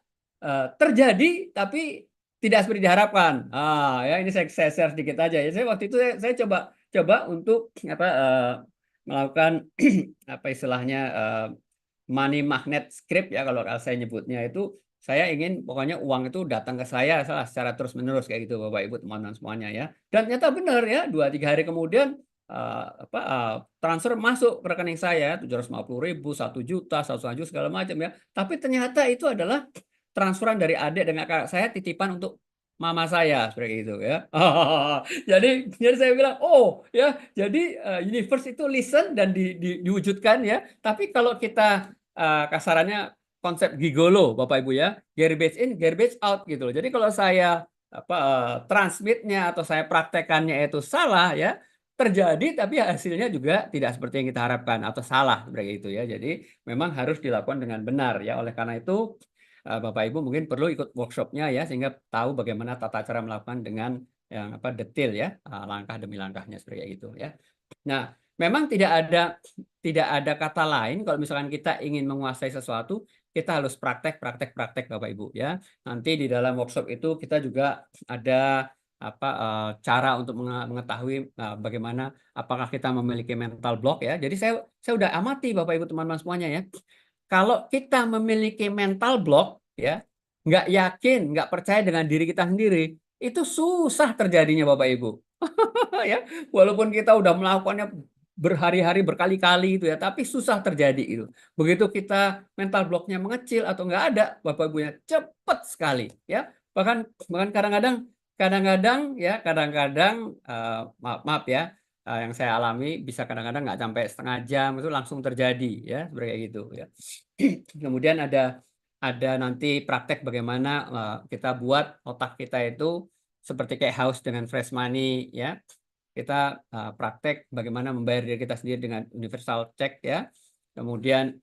Speaker 1: terjadi tapi tidak seperti diharapkan. Ya ini saya share sedikit aja ya. Saya waktu itu saya coba untuk apa melakukan apa istilahnya money magnet script ya kalau saya nyebutnya itu saya ingin pokoknya uang itu datang ke saya secara terus menerus kayak gitu Bapak Ibu teman-teman semuanya ya, dan ternyata benar ya 2-3 hari kemudian transfer masuk ke rekening saya 750.000, 1 juta, 1,5 juta segala macam ya, tapi ternyata itu adalah transferan dari adik dengan kakak saya titipan untuk mama saya seperti itu ya. Jadi saya bilang oh ya, jadi universe itu listen dan diwujudkan ya, tapi kalau kita kasarannya konsep gigolo Bapak Ibu ya, garbage in garbage out gitu loh. Jadi kalau saya transmitnya atau saya praktekannya itu salah ya, terjadi tapi hasilnya juga tidak seperti yang kita harapkan atau salah seperti itu ya. Jadi memang harus dilakukan dengan benar ya. Oleh karena itu Bapak Ibu mungkin perlu ikut workshopnya ya, sehingga tahu bagaimana tata cara melakukan dengan yang detail ya, langkah demi langkahnya seperti itu ya. Nah, memang tidak ada kata lain kalau misalkan kita ingin menguasai sesuatu, kita harus praktek Bapak Ibu ya. Nanti di dalam workshop itu kita juga ada cara untuk mengetahui bagaimana apakah kita memiliki mental block ya. Jadi saya udah amati Bapak Ibu teman-teman semuanya ya. Kalau kita memiliki mental block ya, nggak yakin, nggak percaya dengan diri kita sendiri, itu susah terjadinya Bapak Ibu. Ya, walaupun kita udah melakukannya berhari-hari berkali-kali itu ya, tapi susah terjadi itu. Begitu kita mental blocknya mengecil atau nggak ada, Bapak Ibunya cepat sekali ya. Bahkan kadang-kadang ya, maaf ya, yang saya alami bisa kadang-kadang nggak sampai setengah jam itu langsung terjadi ya, seperti kayak gitu ya. Kemudian ada nanti praktek bagaimana kita buat otak kita itu seperti kayak house dengan fresh money ya. Kita praktek bagaimana membayar diri kita sendiri dengan universal check ya. Kemudian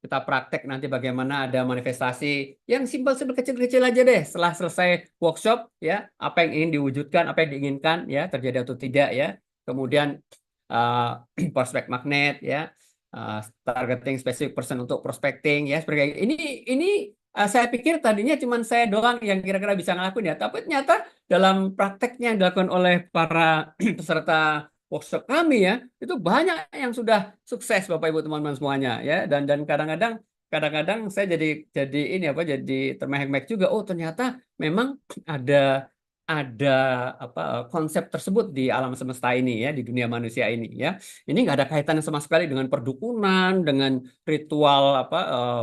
Speaker 1: kita praktek nanti bagaimana ada manifestasi yang simpel-simpel kecil-kecil aja deh. Setelah selesai workshop ya, apa yang ingin diwujudkan, apa yang diinginkan ya, terjadi atau tidak ya. Kemudian prospect magnet ya, targeting specific person untuk prospecting ya, seperti ini saya pikir tadinya cuma saya doang yang kira-kira bisa ngelakuin ya, tapi ternyata dalam prakteknya yang dilakukan oleh para peserta workshop kami ya, itu banyak yang sudah sukses Bapak Ibu teman-teman semuanya ya, dan kadang-kadang saya jadi termehek-mehek juga, oh ternyata memang ada konsep tersebut di alam semesta ini ya, di dunia manusia ini ya. Ini nggak ada kaitannya sama sekali dengan perdukunan, dengan ritual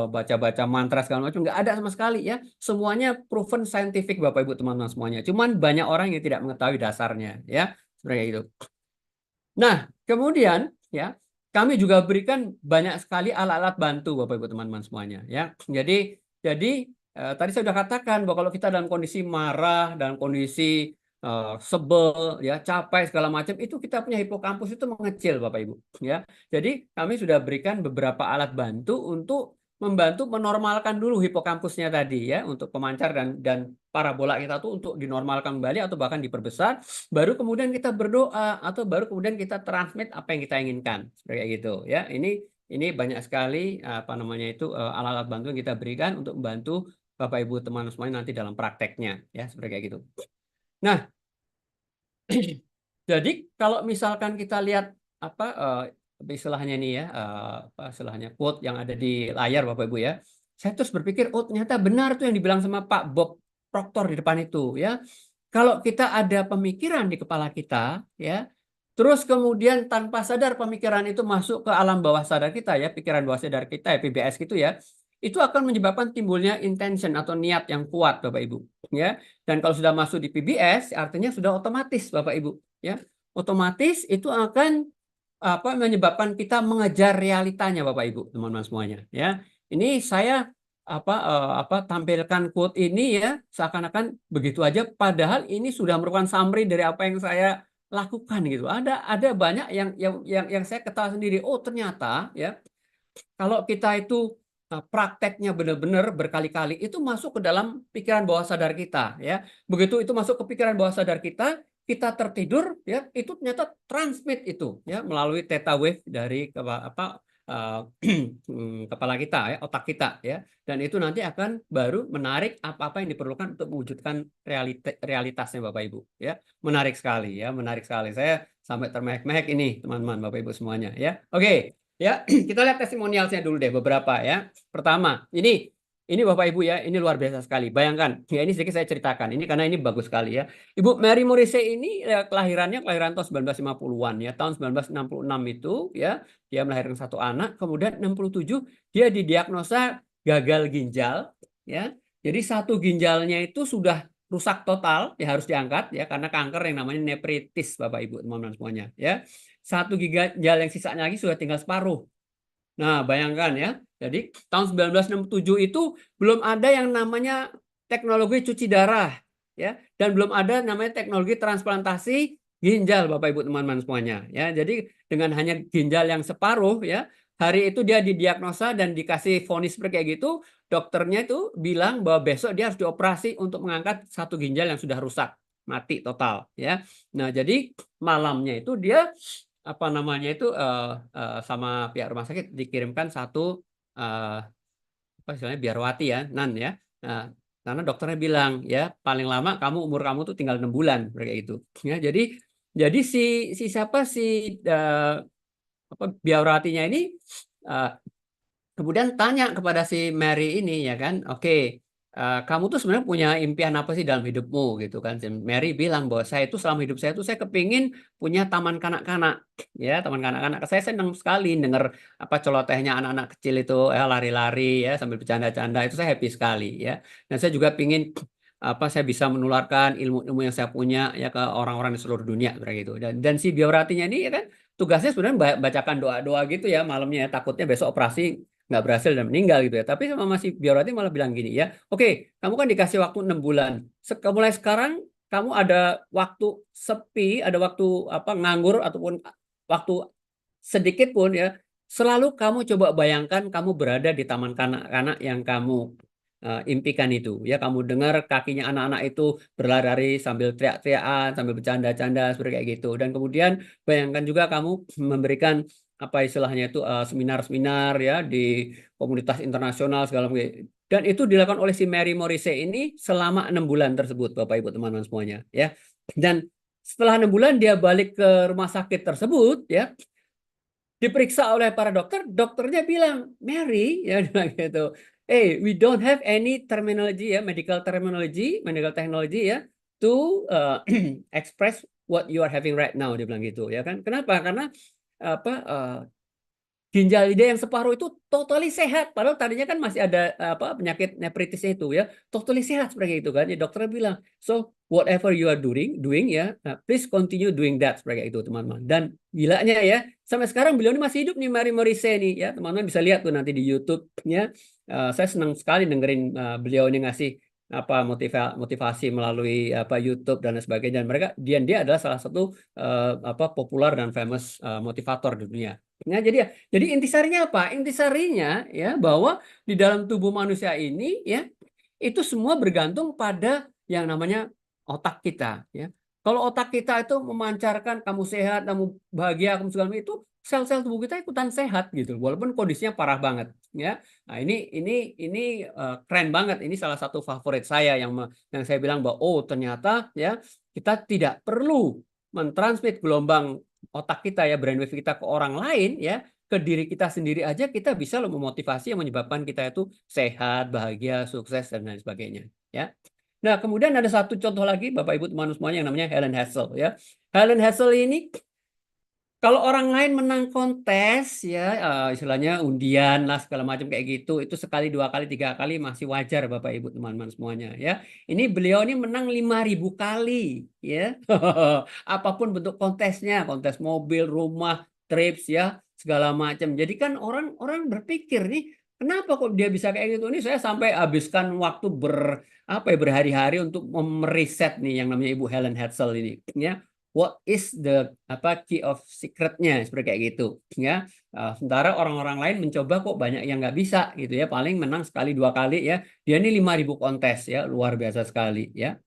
Speaker 1: baca-baca mantra segala macam, nggak ada sama sekali ya. Semuanya proven scientific Bapak Ibu teman-teman semuanya. Cuman banyak orang yang tidak mengetahui dasarnya ya, seperti itu. Nah, kemudian ya, kami juga berikan banyak sekali alat-alat bantu Bapak Ibu teman-teman semuanya ya. Jadi tadi saya sudah katakan bahwa kalau kita dalam kondisi marah, dalam kondisi sebel, ya capek segala macam, itu kita punya hipokampus itu mengecil Bapak Ibu. Ya, jadi kami sudah berikan beberapa alat bantu untuk membantu menormalkan dulu hipokampusnya tadi ya, untuk pemancar dan parabola kita tuh untuk dinormalkan kembali atau bahkan diperbesar. Baru kemudian kita berdoa atau baru kemudian kita transmit apa yang kita inginkan seperti itu ya. Ini banyak sekali alat-alat bantu yang kita berikan untuk membantu Bapak Ibu teman semuanya nanti dalam prakteknya ya, seperti kayak gitu. Nah, jadi kalau misalkan kita lihat istilahnya nih ya, istilahnya quote yang ada di layar Bapak Ibu ya, saya terus berpikir oh ternyata benar tuh yang dibilang sama Pak Bob Proctor di depan itu ya. Kalau kita ada pemikiran di kepala kita ya, terus kemudian tanpa sadar pemikiran itu masuk ke alam bawah sadar kita ya, pikiran bawah sadar kita ya, PBS gitu ya, itu akan menyebabkan timbulnya intention atau niat yang kuat Bapak Ibu ya. Dan kalau sudah masuk di PBS artinya sudah otomatis Bapak Ibu ya. Otomatis itu akan menyebabkan kita mengejar realitanya Bapak Ibu teman-teman semuanya ya. ini saya tampilkan quote ini ya seakan-akan begitu aja, padahal ini sudah merupakan summary dari apa yang saya lakukan gitu. Ada banyak yang saya ketahui sendiri. Oh ternyata ya kalau kita itu prakteknya benar-benar berkali-kali itu masuk ke dalam pikiran bawah sadar kita ya. Begitu itu masuk ke pikiran bawah sadar kita tertidur ya, itu ternyata transmit itu ya melalui theta wave dari kepala kita ya, otak kita ya. Dan itu nanti akan baru menarik apa-apa yang diperlukan untuk mewujudkan realitasnya Bapak Ibu ya. Menarik sekali ya, menarik sekali. Saya sampai termehek-mehek ini teman-teman Bapak Ibu semuanya ya. Oke. Ya, kita lihat testimonialsnya dulu deh beberapa ya. Pertama, ini Bapak Ibu ya, ini luar biasa sekali. Bayangkan, ya ini sedikit saya ceritakan. Ini karena ini bagus sekali ya. Ibu Mary Morrissey ini kelahiran tahun 1950-an ya. Tahun 1966 itu ya, dia melahirkan satu anak, kemudian 67 dia didiagnosa gagal ginjal ya. Jadi satu ginjalnya itu sudah rusak total, ya harus diangkat ya karena kanker yang namanya nefritis Bapak Ibu teman-teman semuanya ya. Satu ginjal yang sisanya lagi sudah tinggal separuh. Nah, bayangkan ya. Jadi tahun 1967 itu belum ada yang namanya teknologi cuci darah ya, dan belum ada namanya teknologi transplantasi ginjal Bapak Ibu teman-teman semuanya ya. Jadi dengan hanya ginjal yang separuh ya, hari itu dia didiagnosa dan dikasih vonis seperti kayak gitu, dokternya itu bilang bahwa besok dia harus dioperasi untuk mengangkat satu ginjal yang sudah rusak, mati total ya. Nah, jadi malamnya itu dia sama pihak rumah sakit dikirimkan satu istilahnya biarawati ya, nan ya. Nah, karena dokternya bilang ya paling lama umur kamu tuh tinggal 6 bulan kayak itu. Ya, jadi si siapa si biarawatinya ini kemudian tanya kepada si Mary ini ya kan, oke, kamu tuh sebenarnya punya impian apa sih dalam hidupmu gitu kan? Si Mary bilang bahwa saya itu selama hidup saya tuh saya kepingin punya taman kanak-kanak, ya taman kanak-kanak. Saya senang sekali dengar celotehnya anak-anak kecil itu lari-lari ya sambil bercanda-canda, itu saya happy sekali ya. Dan saya juga pingin saya bisa menularkan ilmu-ilmu yang saya punya ya ke orang-orang di seluruh dunia begitu. Dan si bioratinya ini ya kan tugasnya sebenarnya bacakan doa-doa gitu ya malamnya ya, takutnya besok operasi nggak berhasil dan meninggal gitu ya. Tapi sama si biorati malah bilang gini ya, oke, kamu kan dikasih waktu 6 bulan. Mulai sekarang kamu ada waktu sepi, ada waktu nganggur ataupun waktu sedikit pun ya, selalu kamu coba bayangkan kamu berada di taman kanak-kanak yang kamu impikan itu ya. Kamu dengar kakinya anak-anak itu berlari-lari sambil teriak-teriakan, sambil bercanda-canda seperti kayak gitu. Dan kemudian bayangkan juga kamu memberikan istilahnya itu seminar-seminar ya di komunitas internasional segala macam. Dan itu dilakukan oleh si Mary Morrissey ini selama 6 bulan tersebut Bapak Ibu teman-teman semuanya ya. Dan setelah 6 bulan dia balik ke rumah sakit tersebut ya, diperiksa oleh para dokter, dokternya bilang, Mary ya bilang gitu, hey, we don't have any terminology ya, medical technology ya to express what you are having right now, dia bilang gitu ya kan. Kenapa? Karena ginjal dia yang separuh itu totally sehat, padahal tadinya kan masih ada penyakit nefritisnya itu ya, totally sehat seperti itu kan. Ya, dokternya bilang, so whatever you are doing ya, please continue doing that seperti itu teman-teman. Dan gilanya ya, sampai sekarang beliau ini masih hidup nih, Mary Morrissey nih ya, teman-teman bisa lihat tuh nanti di YouTube ya. Saya senang sekali dengerin beliau ini ngasih motivasi melalui YouTube dan sebagainya. Dan dia adalah salah satu populer dan famous motivator di dunia. Nah, jadi intisarinya apa? Intisarinya ya bahwa di dalam tubuh manusia ini ya itu semua bergantung pada yang namanya otak kita ya. Kalau otak kita itu memancarkan kamu sehat, kamu bahagia, kamu segala macam, itu sel-sel tubuh kita ikutan sehat gitu. Walaupun kondisinya parah banget ya. Nah, ini keren banget. Ini salah satu favorit saya yang saya bilang bahwa oh ternyata ya kita tidak perlu mentransmit gelombang otak kita ya, brainwave kita ke orang lain ya, ke diri kita sendiri aja kita bisa loh memotivasi yang menyebabkan kita itu sehat, bahagia, sukses dan lain sebagainya ya. Nah, kemudian ada satu contoh lagi Bapak Ibu teman semuanya yang namanya Helen Hassel ya. Helen Hassel ini kalau orang lain menang kontes ya istilahnya undian lah segala macam kayak gitu, itu sekali, 2 kali, 3 kali masih wajar Bapak Ibu teman-teman semuanya ya. Ini beliau ini menang 5.000 kali ya. Apapun bentuk kontesnya, kontes mobil, rumah, trips ya, segala macam. Jadi kan orang berpikir nih, kenapa kok dia bisa kayak gitu? Ini saya sampai habiskan waktu berhari-hari untuk meriset nih yang namanya Ibu Helen Hetzel ini, ya. What is the key of secretnya seperti kayak gitu, ya. Sementara orang-orang lain mencoba kok banyak yang nggak bisa gitu ya, paling menang sekali dua kali ya. Dia ini 5.000 kontes ya, luar biasa sekali ya.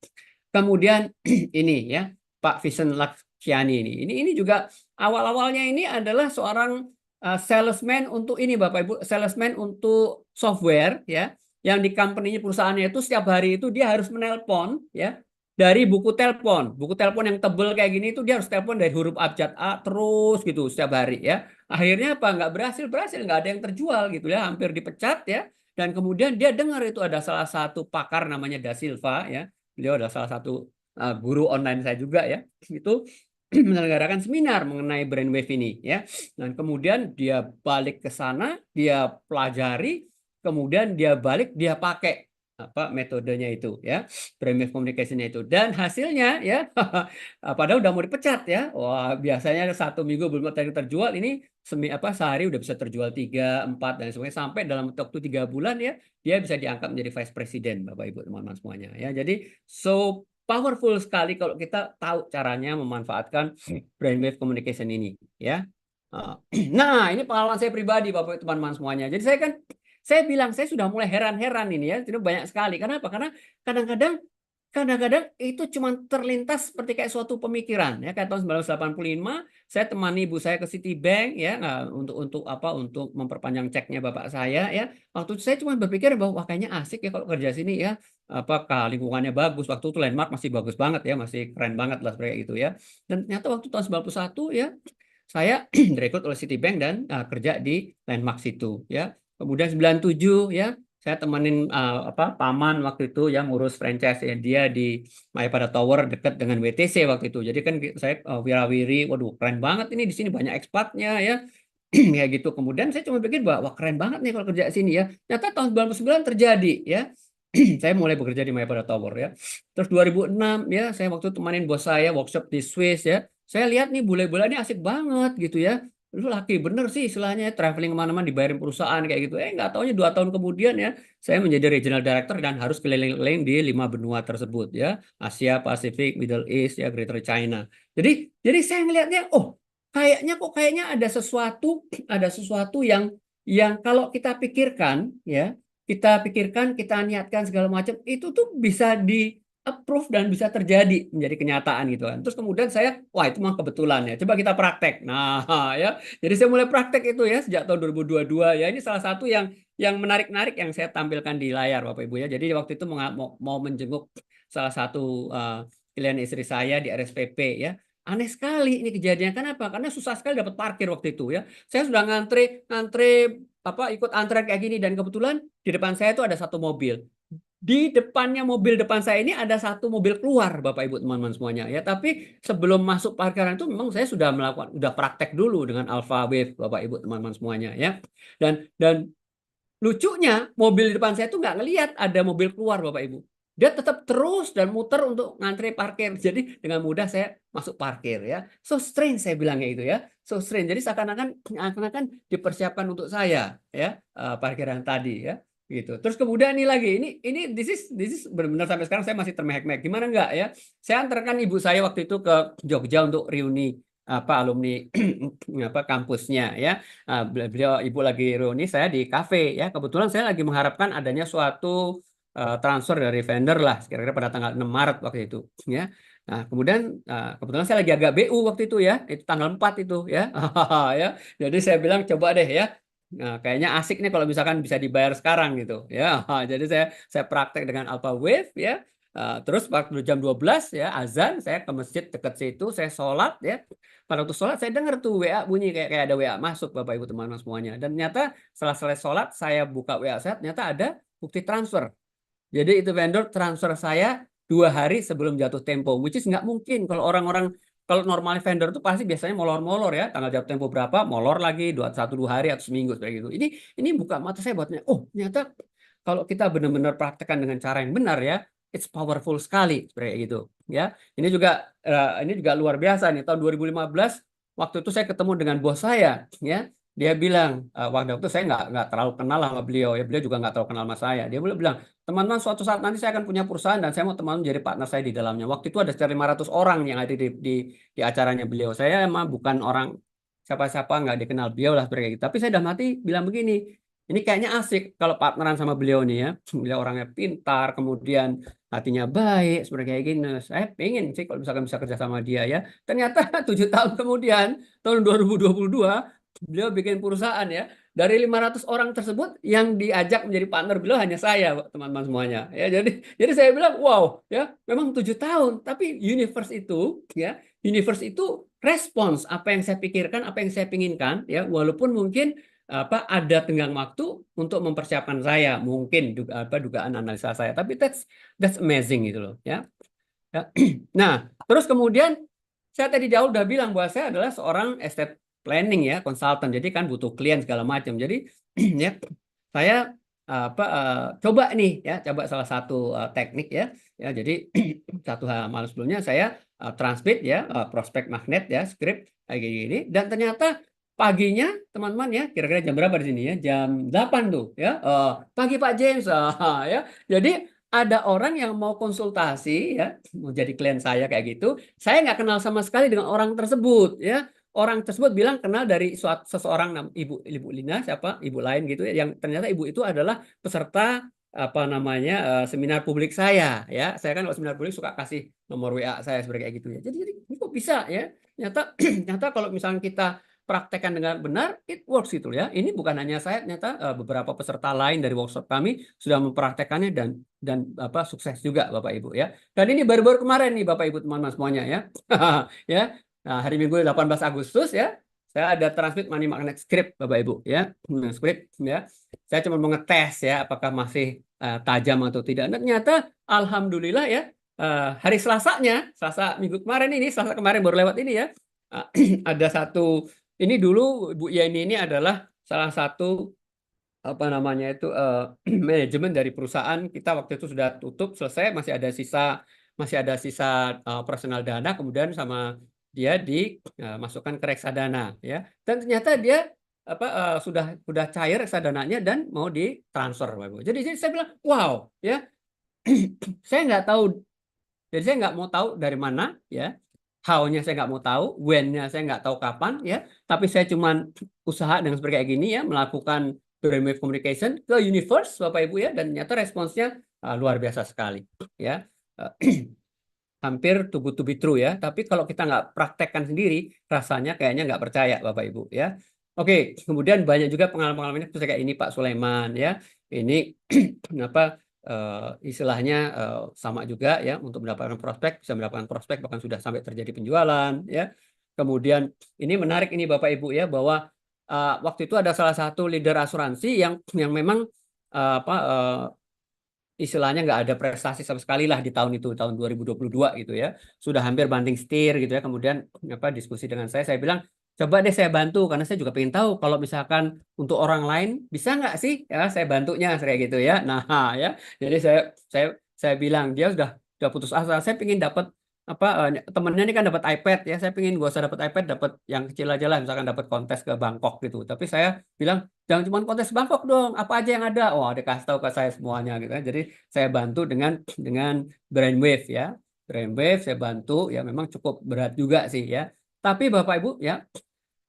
Speaker 1: Kemudian ini ya, Pak Vincent Lakshiani ini juga awal-awalnya ini adalah seorang salesman untuk ini Bapak Ibu, salesman untuk software ya, yang di company-nya perusahaannya itu setiap hari itu dia harus menelpon ya dari buku telepon yang tebel kayak gini itu dia harus telepon dari huruf abjad A terus gitu setiap hari ya. Akhirnya apa, nggak berhasil, nggak ada yang terjual gitu ya, hampir dipecat ya. Dan kemudian dia dengar itu ada salah satu pakar namanya Da Silva ya, beliau adalah salah satu guru online saya juga ya, itu menyelenggarakan seminar mengenai brainwave ini ya. Dan kemudian dia balik ke sana, dia pelajari, kemudian dia balik, dia pakai metodenya itu ya, brainwave communication itu, dan hasilnya ya padahal udah mau dipecat ya, wah biasanya 1 minggu belum terjual, ini sehari udah bisa terjual 3, 4 dan sebagainya, sampai dalam waktu 3 bulan ya dia bisa diangkat menjadi vice president, Bapak Ibu teman-teman semuanya ya. Jadi so powerful sekali kalau kita tahu caranya memanfaatkan brainwave communication ini ya. Nah, ini pengalaman saya pribadi Bapak teman-teman semuanya. Jadi saya bilang saya sudah mulai heran-heran ini ya. Itu banyak sekali. Kenapa? Karena kadang-kadang itu cuma terlintas seperti kayak suatu pemikiran ya. Kayak tahun 1985 saya temani ibu saya ke Citibank ya, untuk memperpanjang ceknya bapak saya ya. Waktu itu saya cuma berpikir bahwa wah, kayaknya asik ya kalau kerja sini ya. Apakah lingkungannya bagus, waktu itu Landmark masih bagus banget ya, masih keren banget lah seperti itu ya. Dan ternyata waktu tahun 91 ya saya direkrut oleh Citibank dan kerja di Landmark situ ya. Kemudian 97 ya saya temenin paman waktu itu yang ngurus franchise ya, dia di Mayapada Tower dekat dengan WTC waktu itu. Jadi kan saya wirawiri, waduh keren banget ini, di sini banyak ekspatnya ya. Ya gitu. Kemudian saya cuma pikir bahwa wah, keren banget nih kalau kerja di sini ya. Ternyata tahun 99 terjadi ya. Saya mulai bekerja di Mayapada Tower ya. Terus 2006 ya, saya waktu itu temanin bos saya workshop di Swiss ya. Saya lihat nih bule-bule ini asik banget gitu ya. Lu laki bener sih istilahnya, traveling kemana-mana dibayarin perusahaan kayak gitu. Nggak taunya 2 tahun kemudian ya, saya menjadi regional director dan harus keliling-keliling di 5 benua tersebut ya. Asia, Pasifik, Middle East ya, Greater China. Jadi saya ngelihatnya, oh kayaknya ada sesuatu yang kalau kita pikirkan ya, kita niatkan segala macam, itu tuh bisa di approve dan bisa terjadi menjadi kenyataan gitu kan. Terus kemudian saya, wah itu mah kebetulan ya. Coba kita praktek. Nah, ya. Jadi saya mulai praktek itu ya sejak tahun 2022 ya. Ini salah satu yang menarik-narik yang saya tampilkan di layar Bapak Ibu ya. Jadi waktu itu mau menjenguk salah satu klien istri saya di RSPP ya. Aneh sekali ini kejadian. Kenapa? Karena susah sekali dapat parkir waktu itu ya. Saya sudah ngantri ikut antrean kayak gini, dan kebetulan di depan saya itu ada satu mobil. Di depannya mobil depan saya ini ada satu mobil keluar Bapak Ibu teman-teman semuanya ya, tapi sebelum masuk parkiran itu memang saya sudah praktek dulu dengan Alpha Wave Bapak Ibu teman-teman semuanya ya. Dan lucunya mobil di depan saya itu nggak ngelihat ada mobil keluar Bapak Ibu. Dia tetap terus dan muter untuk ngantri parkir. Jadi dengan mudah saya masuk parkir ya. So strange saya bilangnya itu ya. So strange. Jadi seakan-akan dipersiapkan untuk saya ya, parkiran tadi ya. Gitu. Terus kemudian ini lagi, ini this is benar-benar sampai sekarang saya masih termehek-mehek. Gimana enggak ya? Saya antarkan ibu saya waktu itu ke Jogja untuk reuni alumni kampusnya ya. Ibu lagi reuni, saya di kafe ya. Kebetulan saya lagi mengharapkan adanya suatu transfer dari vendor lah, kira-kira pada tanggal 6 Maret waktu itu ya. Nah, kemudian kebetulan saya lagi agak BU waktu itu ya, itu tanggal 4 itu ya. Ya. Jadi saya bilang coba deh ya. Nah, kayaknya asik nih kalau misalkan bisa dibayar sekarang gitu ya. Jadi saya praktek dengan Alpha Wave ya. Terus waktu jam 12 ya azan, saya ke masjid dekat situ, saya sholat ya. Pada waktu sholat saya dengar tuh WA bunyi, kayak ada WA masuk Bapak Ibu teman-teman semuanya. Dan ternyata setelah selesai sholat saya buka WA saya, ternyata ada bukti transfer. Jadi itu vendor transfer saya 2 hari sebelum jatuh tempo, which is nggak mungkin kalau orang-orang. Kalau normal vendor itu pasti biasanya molor-molor ya, tanggal jatuh tempo berapa, molor lagi 2 hari atau seminggu seperti itu. Ini buka mata saya buatnya. Oh, ternyata kalau kita benar-benar praktekkan dengan cara yang benar ya, it's powerful sekali seperti itu ya. Ini juga luar biasa nih, tahun 2015 waktu itu saya ketemu dengan bos saya ya. dia bilang, waktu itu saya nggak terlalu kenal sama beliau ya, beliau juga nggak terlalu kenal sama saya. Dia bilang, teman-teman suatu saat nanti saya akan punya perusahaan dan saya mau teman jadi partner saya di dalamnya. Waktu itu ada sekitar 500 orang yang ada di acaranya beliau. Saya emang bukan orang siapa-siapa, nggak dikenal beliau lah seperti itu. Tapi saya dalam hati bilang begini, ini kayaknya asik kalau partneran sama beliau nih ya. Beliau orangnya pintar, kemudian hatinya baik, seperti kayak gini. Saya pengen sih kalau misalkan bisa kerja sama dia ya. Ternyata 7 tahun kemudian, tahun 2022, beliau bikin perusahaan ya. Dari 500 orang tersebut yang diajak menjadi partner beliau hanya saya, teman-teman semuanya. Ya, jadi saya bilang, wow, ya, memang 7 tahun. Tapi universe itu respons apa yang saya pikirkan, apa yang saya pinginkan, ya, walaupun mungkin ada tenggang waktu untuk mempersiapkan saya, mungkin dugaan analisa saya. Tapi that's amazing gitu loh, ya. Ya. Nah, terus kemudian saya tadi jauh udah bilang bahwa saya adalah seorang estate planning ya, konsultan. Jadi kan butuh klien segala macam. Jadi ya saya coba nih ya, coba salah satu teknik ya. Ya, jadi satu hal malam sebelumnya saya transmit ya, prospek magnet ya, script kayak gini dan ternyata paginya teman-teman ya, kira-kira jam berapa di sini ya? Jam 8 tuh ya. Pagi Pak James ya. Jadi ada orang yang mau konsultasi ya, mau jadi klien saya kayak gitu. Saya nggak kenal sama sekali dengan orang tersebut ya. Orang tersebut bilang kenal dari seseorang Ibu Lina siapa ibu lain gitu ya, yang ternyata ibu itu adalah peserta apa namanya seminar publik saya ya. Saya kan kalau seminar publik suka kasih nomor WA saya seperti kayak gitu ya. Jadi kok bisa ya? Ternyata ternyata kalau misalnya kita praktekkan dengan benar, it works gitu ya. Ini bukan hanya saya, ternyata beberapa peserta lain dari workshop kami sudah mempraktekannya dan sukses juga Bapak Ibu ya. Dan ini baru-baru kemarin nih Bapak Ibu teman-teman semuanya ya. Ya. Nah, hari Minggu 18 Agustus ya. Saya ada transmit money magnet script Bapak Ibu ya. Script ya. Saya cuma mau ngetes ya apakah masih tajam atau tidak. Dan ternyata alhamdulillah ya, hari Selasa minggu kemarin ini, Selasa kemarin baru lewat ini ya. Ada satu, ini dulu Bu Yeni ini adalah salah satu apa namanya itu manajemen dari perusahaan kita. Waktu itu sudah tutup selesai, masih ada sisa operasional dana, kemudian sama dia dimasukkan ke reksadana ya, dan ternyata dia sudah cair reksadananya dan mau ditransfer Bapak Ibu. Jadi saya bilang wow ya. Saya nggak tahu, jadi saya nggak mau tahu dari mana ya, how-nya saya nggak mau tahu, when-nya saya nggak tahu kapan ya, tapi saya cuman usaha dengan seperti kayak gini ya, melakukan brainwave communication ke universe Bapak Ibu ya, dan ternyata responsnya luar biasa sekali ya. Hampir too good to be true ya, tapi kalau kita nggak praktekkan sendiri rasanya kayaknya nggak percaya Bapak Ibu ya. Oke, kemudian banyak juga pengalaman-pengalamannya seperti kayak ini Pak Sulaiman ya, ini kenapa istilahnya sama juga ya, untuk mendapatkan prospek, bisa mendapatkan prospek bahkan sudah sampai terjadi penjualan ya. Kemudian ini menarik ini Bapak Ibu ya, bahwa waktu itu ada salah satu leader asuransi yang memang istilahnya nggak ada prestasi sama sekali lah di tahun itu, tahun 2022 gitu ya. Sudah hampir banting setir gitu ya. Kemudian diskusi dengan saya bilang, coba deh saya bantu karena saya juga pengen tahu kalau misalkan untuk orang lain bisa nggak sih ya saya bantunya kayak gitu ya. Nah ya, jadi saya bilang dia sudah putus asa. Saya pengen dapat temennya ini kan dapat iPad ya. Saya pengen gak usah dapat iPad, dapat yang kecil aja lah, misalkan dapat kontes ke Bangkok gitu. Tapi saya bilang jangan cuma kontes Bangkok dong, apa aja yang ada. Oh, dia kasih tahu ke saya semuanya gitu ya. Jadi saya bantu dengan brainwave ya. Brainwave saya bantu ya, memang cukup berat juga sih ya. Tapi Bapak Ibu ya,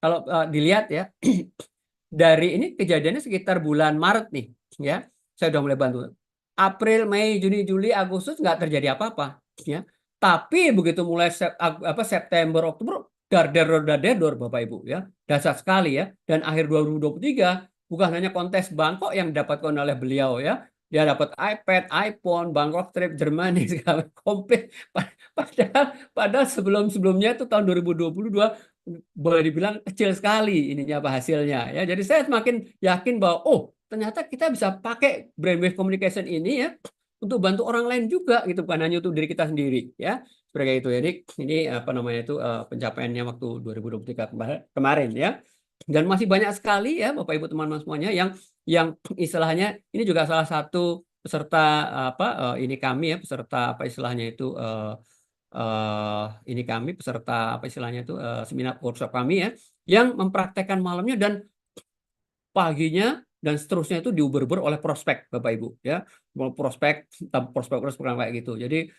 Speaker 1: kalau dilihat ya, dari ini kejadiannya sekitar bulan Maret nih ya. Saya udah mulai bantu. April, Mei, Juni, Juli, Agustus nggak terjadi apa-apa ya. Tapi begitu mulai September, Oktober, dar Bapak Ibu ya. Dasar sekali ya. Dan akhir 2023 bukan hanya kontes Bangkok yang didapatkan oleh beliau ya. Dia dapat iPad, iPhone, Bangkok trip, Jerman segala komplit. Padahal sebelumnya itu tahun 2022 boleh dibilang kecil sekali ininya hasilnya ya. Jadi saya semakin yakin bahwa ternyata kita bisa pakai brainwave communication ini ya untuk bantu orang lain juga gitu, bukan hanya untuk diri kita sendiri ya. Seperti itu. Jadi ini apa namanya itu pencapaiannya waktu 2023 kemarin ya. Dan masih banyak sekali ya Bapak Ibu teman-teman semuanya yang istilahnya ini juga salah satu peserta ini kami ya, peserta apa istilahnya itu ini kami peserta apa istilahnya itu seminar workshop kami ya, yang mempraktekkan malamnya dan paginya dan seterusnya itu diuber-uber oleh prospek Bapak Ibu ya. Prospek kayak gitu. Jadi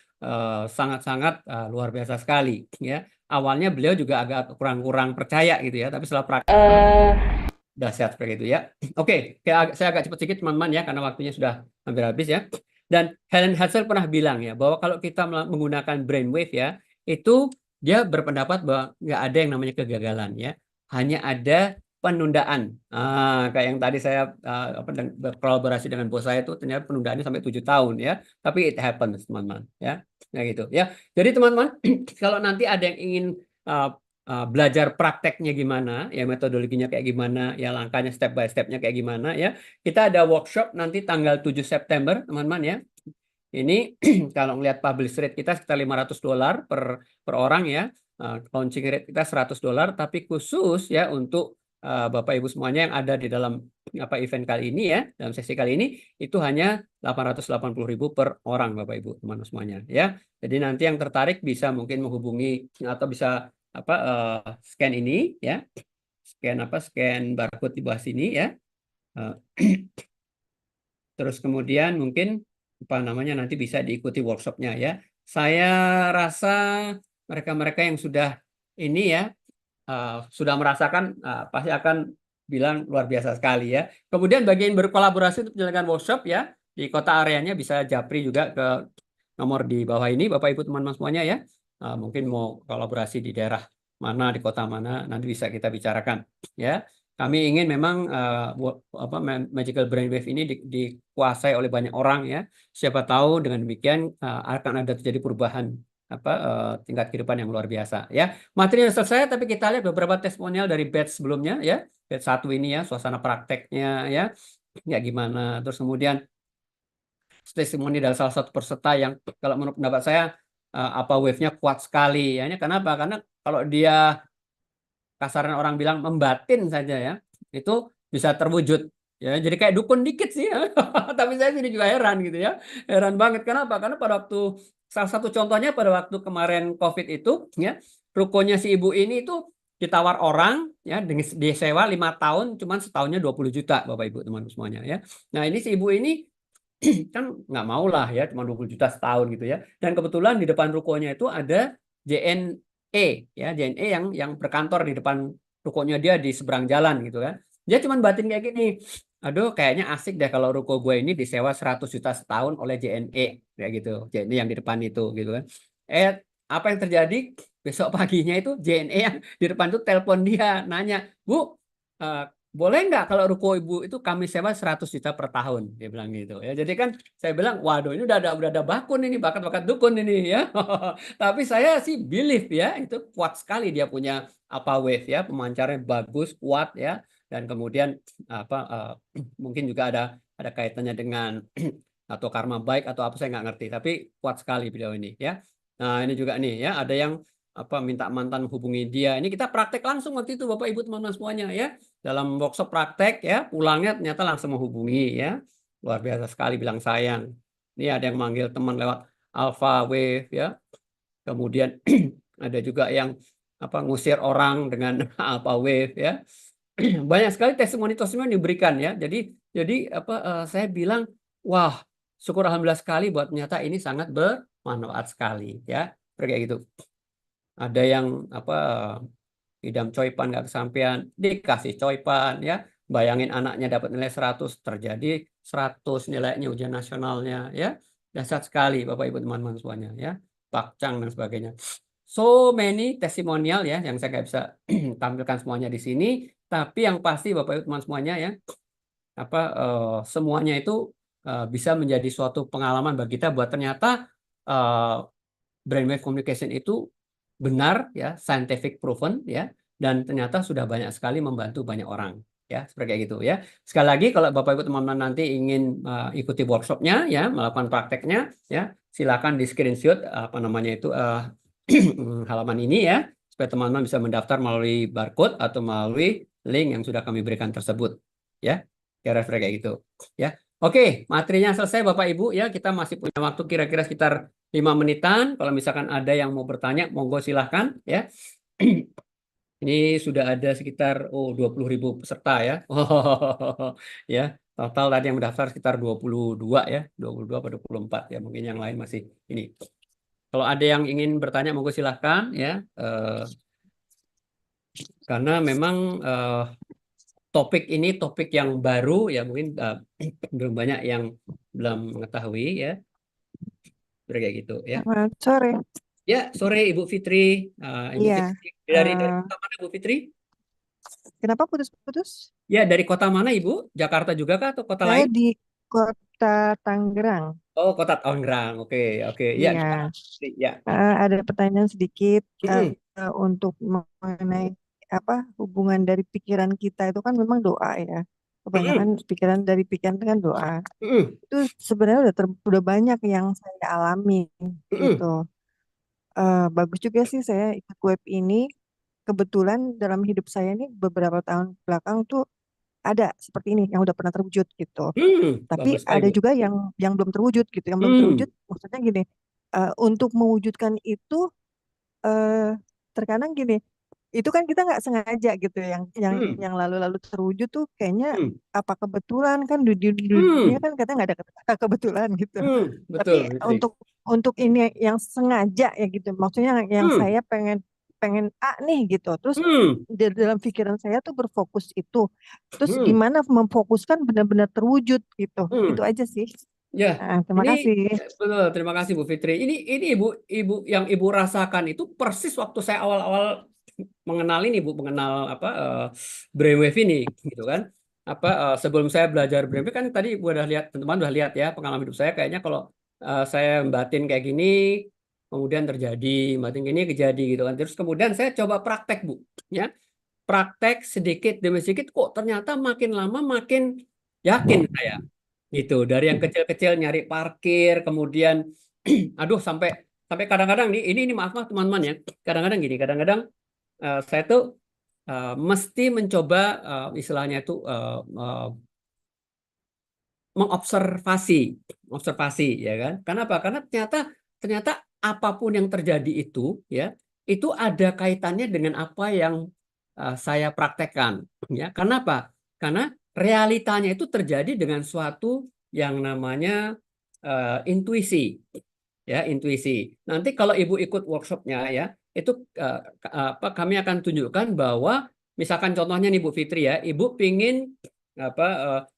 Speaker 1: sangat-sangat luar biasa sekali ya. Awalnya beliau juga agak kurang-kurang percaya gitu ya, tapi setelah praktek dahsyat seperti itu ya. Oke, saya agak cepat sedikit teman-teman ya karena waktunya sudah hampir habis ya. Dan Helen Hassel pernah bilang ya bahwa kalau kita menggunakan brainwave ya, itu dia berpendapat bahwa nggak ada yang namanya kegagalan ya, hanya ada penundaan. Kayak yang tadi saya berkolaborasi dengan bos saya itu ternyata penundaannya sampai 7 tahun ya, tapi it happens teman-teman ya, nah gitu ya. Jadi teman-teman kalau nanti ada yang ingin belajar prakteknya gimana, ya metodologinya kayak gimana, ya langkahnya step by stepnya kayak gimana ya. Kita ada workshop nanti tanggal 7 September, teman-teman ya. Ini kalau ngelihat publish rate kita sekitar $500 per orang ya. Launching rate kita $100, tapi khusus ya untuk Bapak Ibu semuanya yang ada di dalam event kali ini ya, dalam sesi kali ini itu hanya 880.000 per orang Bapak Ibu teman-teman semuanya ya. Jadi nanti yang tertarik bisa mungkin menghubungi atau bisa scan ini ya, scan barcode di bawah sini ya. Terus kemudian mungkin nanti bisa diikuti workshopnya ya. Saya rasa mereka-mereka yang sudah ini ya sudah merasakan pasti akan bilang luar biasa sekali ya. Kemudian bagi yang berkolaborasi untuk menjalankan workshop ya di kota areanya bisa japri juga ke nomor di bawah ini Bapak Ibu teman-teman semuanya ya. Mungkin mau kolaborasi di daerah mana, di kota mana, nanti bisa kita bicarakan ya. Kami ingin memang Magical Brainwave ini dikuasai oleh banyak orang ya. Siapa tahu dengan demikian akan ada terjadi perubahan tingkat kehidupan yang luar biasa ya. Materi yang selesai, tapi kita lihat beberapa testimonial dari batch sebelumnya ya. Batch 1 ini ya, suasana prakteknya ya gimana. Terus kemudian testimoni dari salah satu peserta yang kalau menurut pendapat saya wave-nya kuat sekali ya. Ini kenapa? Karena kalau dia kasarnya orang bilang membatin saja ya, itu bisa terwujud ya. Jadi kayak dukun dikit sih ya. Tapi saya sendiri juga heran gitu ya. Heran banget kenapa? Karena pada waktu salah satu contohnya pada waktu kemarin COVID itu ya, rukonya si ibu ini itu ditawar orang ya disewa 5 tahun cuman setahunnya 20 juta Bapak Ibu teman semuanya ya. Nah, ini si ibu ini kan nggak mau lah ya cuma 20 juta setahun gitu ya. Dan kebetulan di depan rukonya itu ada JNE ya, JNE yang berkantor di depan rukonya dia di seberang jalan gitu kan. Dia cuma batin kayak gini. Aduh, kayaknya asik deh kalau ruko gue ini disewa 100 juta setahun oleh JNE kayak gitu. JNE yang di depan itu gitu kan. Apa yang terjadi? Besok paginya itu JNE yang di depan itu telepon dia nanya, "Bu, boleh nggak kalau ruko ibu itu kami sewa 100 juta per tahun?" Dia bilang gitu ya. Jadi kan saya bilang, waduh ini udah ada bakun ini, bakat-bakat dukun ini ya. Tapi saya sih believe ya, itu kuat sekali dia punya wave ya, pemancarnya bagus, kuat ya. Dan kemudian mungkin juga ada kaitannya dengan atau karma baik atau apa saya nggak ngerti, tapi kuat sekali beliau ini ya. Nah, ini juga nih ya, ada yang minta mantan hubungi dia. Ini kita praktek langsung waktu itu Bapak Ibu teman-teman semuanya ya. Dalam workshop praktek ya, pulangnya ternyata langsung menghubungi ya. Luar biasa sekali bilang sayang. Ini ada yang manggil teman lewat Alpha Wave ya. Kemudian ada juga yang ngusir orang dengan Alpha Wave ya. Banyak sekali testimoni-testimoni diberikan ya. Jadi saya bilang, wah, syukur alhamdulillah sekali buat ternyata ini sangat bermanfaat sekali ya. Kayak gitu. Ada yang idam coipan nggak kesampaian, dikasih coipan ya. Bayangin anaknya dapat nilai 100, terjadi 100 nilainya ujian nasionalnya ya. Dahsyat sekali Bapak Ibu teman-teman semuanya ya. Bakcang dan sebagainya. So many testimonial ya yang saya nggak bisa tampilkan semuanya di sini, tapi yang pasti Bapak Ibu teman semuanya ya, semuanya itu bisa menjadi suatu pengalaman bagi kita buat ternyata brainwave communication itu benar ya, scientific proven ya, dan ternyata sudah banyak sekali membantu banyak orang ya, seperti itu ya. Sekali lagi kalau Bapak Ibu teman-teman nanti ingin ikuti workshopnya ya, melakukan prakteknya ya, silakan di screenshot halaman ini ya, supaya teman-teman bisa mendaftar melalui barcode atau melalui link yang sudah kami berikan tersebut ya. Kira-kira kayak gitu ya. Oke, materinya selesai Bapak Ibu ya. Kita masih punya waktu kira-kira sekitar 5 menitan. Kalau misalkan ada yang mau bertanya, monggo silahkan ya. Ini sudah ada sekitar 20.000 peserta ya. Oh, ya, total tadi yang mendaftar sekitar 22 ya, 22 atau 24 ya. Mungkin yang lain masih ini. Kalau ada yang ingin bertanya monggo silahkan ya. Karena memang topik ini topik yang baru ya, mungkin belum banyak yang belum mengetahui ya. Kayak gitu ya.
Speaker 3: Selamat sore.
Speaker 1: Ya, sore Ibu Fitri. Ibu
Speaker 3: Iya.
Speaker 1: Fitri dari kota mana Ibu Fitri?
Speaker 3: Kenapa putus-putus?
Speaker 1: Ya, dari kota mana Ibu? Jakarta juga kah atau kota
Speaker 3: Saya
Speaker 1: lain?
Speaker 3: di Kota Tangerang.
Speaker 1: Oh, kota Tangerang. Oke, oke. Ya,
Speaker 3: Iya.
Speaker 1: ya.
Speaker 3: Ada pertanyaan sedikit
Speaker 1: Mm-mm,
Speaker 3: untuk mengenai apa hubungan dari pikiran kita itu kan memang doa ya. Kebanyakan
Speaker 1: mm-mm,
Speaker 3: dari pikiran itu kan doa.
Speaker 1: mm-mm,
Speaker 3: Itu sebenarnya udah banyak yang saya alami
Speaker 1: mm-mm,
Speaker 3: gitu. Bagus juga sih saya ikut web ini. Kebetulan dalam hidup saya ini beberapa tahun belakang tuh ada seperti ini yang udah pernah terwujud gitu. Tapi
Speaker 1: Bagus sekali,
Speaker 3: ada
Speaker 1: Bu.
Speaker 3: juga yang belum terwujud gitu. Yang belum
Speaker 1: Hmm,
Speaker 3: terwujud maksudnya gini, untuk mewujudkan itu eh, terkadang gini, itu kan kita nggak sengaja gitu.
Speaker 1: hmm,
Speaker 3: Yang lalu-lalu terwujud tuh kayaknya
Speaker 1: hmm,
Speaker 3: apa kebetulan kan di dunia
Speaker 1: hmm,
Speaker 3: kan katanya nggak ada kata kebetulan gitu. Tapi
Speaker 1: betul, Fitri.
Speaker 3: untuk ini yang sengaja ya gitu, maksudnya yang
Speaker 1: Hmm,
Speaker 3: saya pengen pengen A nih gitu. Terus
Speaker 1: hmm,
Speaker 3: di dalam pikiran saya tuh berfokus itu. Terus
Speaker 1: hmm,
Speaker 3: gimana memfokuskan benar-benar terwujud gitu. Itu
Speaker 1: hmm.
Speaker 3: aja sih.
Speaker 1: Ya,
Speaker 3: Terima
Speaker 1: ini
Speaker 3: kasih.
Speaker 1: betul. Terima kasih Bu Fitri. Ini ibu, ibu yang ibu rasakan itu persis waktu saya awal-awal mengenal ini, Bu, mengenal apa brainwave ini, gitu kan? Apa sebelum saya belajar brainwave kan tadi ibu udah lihat, teman-teman udah lihat ya pengalaman hidup saya. Kayaknya kalau saya batin kayak gini, kemudian terjadi, batin gini kejadi gitu kan. Terus kemudian saya coba praktek, Bu, ya, praktek sedikit demi sedikit, kok ternyata makin lama makin yakin saya gitu. Dari yang kecil-kecil nyari parkir, kemudian aduh sampai sampai kadang-kadang nih ini maaf maaf teman-teman ya, kadang-kadang gini, kadang-kadang saya tuh mesti mencoba istilahnya itu mengobservasi, observasi ya kan. Kenapa? Karena ternyata ternyata apapun yang terjadi ya, itu ada kaitannya dengan apa yang saya praktekkan ya. Kenapa? Karena realitanya itu terjadi dengan suatu yang namanya intuisi ya, intuisi. Nanti kalau Ibu ikut workshopnya ya, itu apa kami akan tunjukkan bahwa misalkan contohnya nih Bu Fitri ya, Ibu pingin apa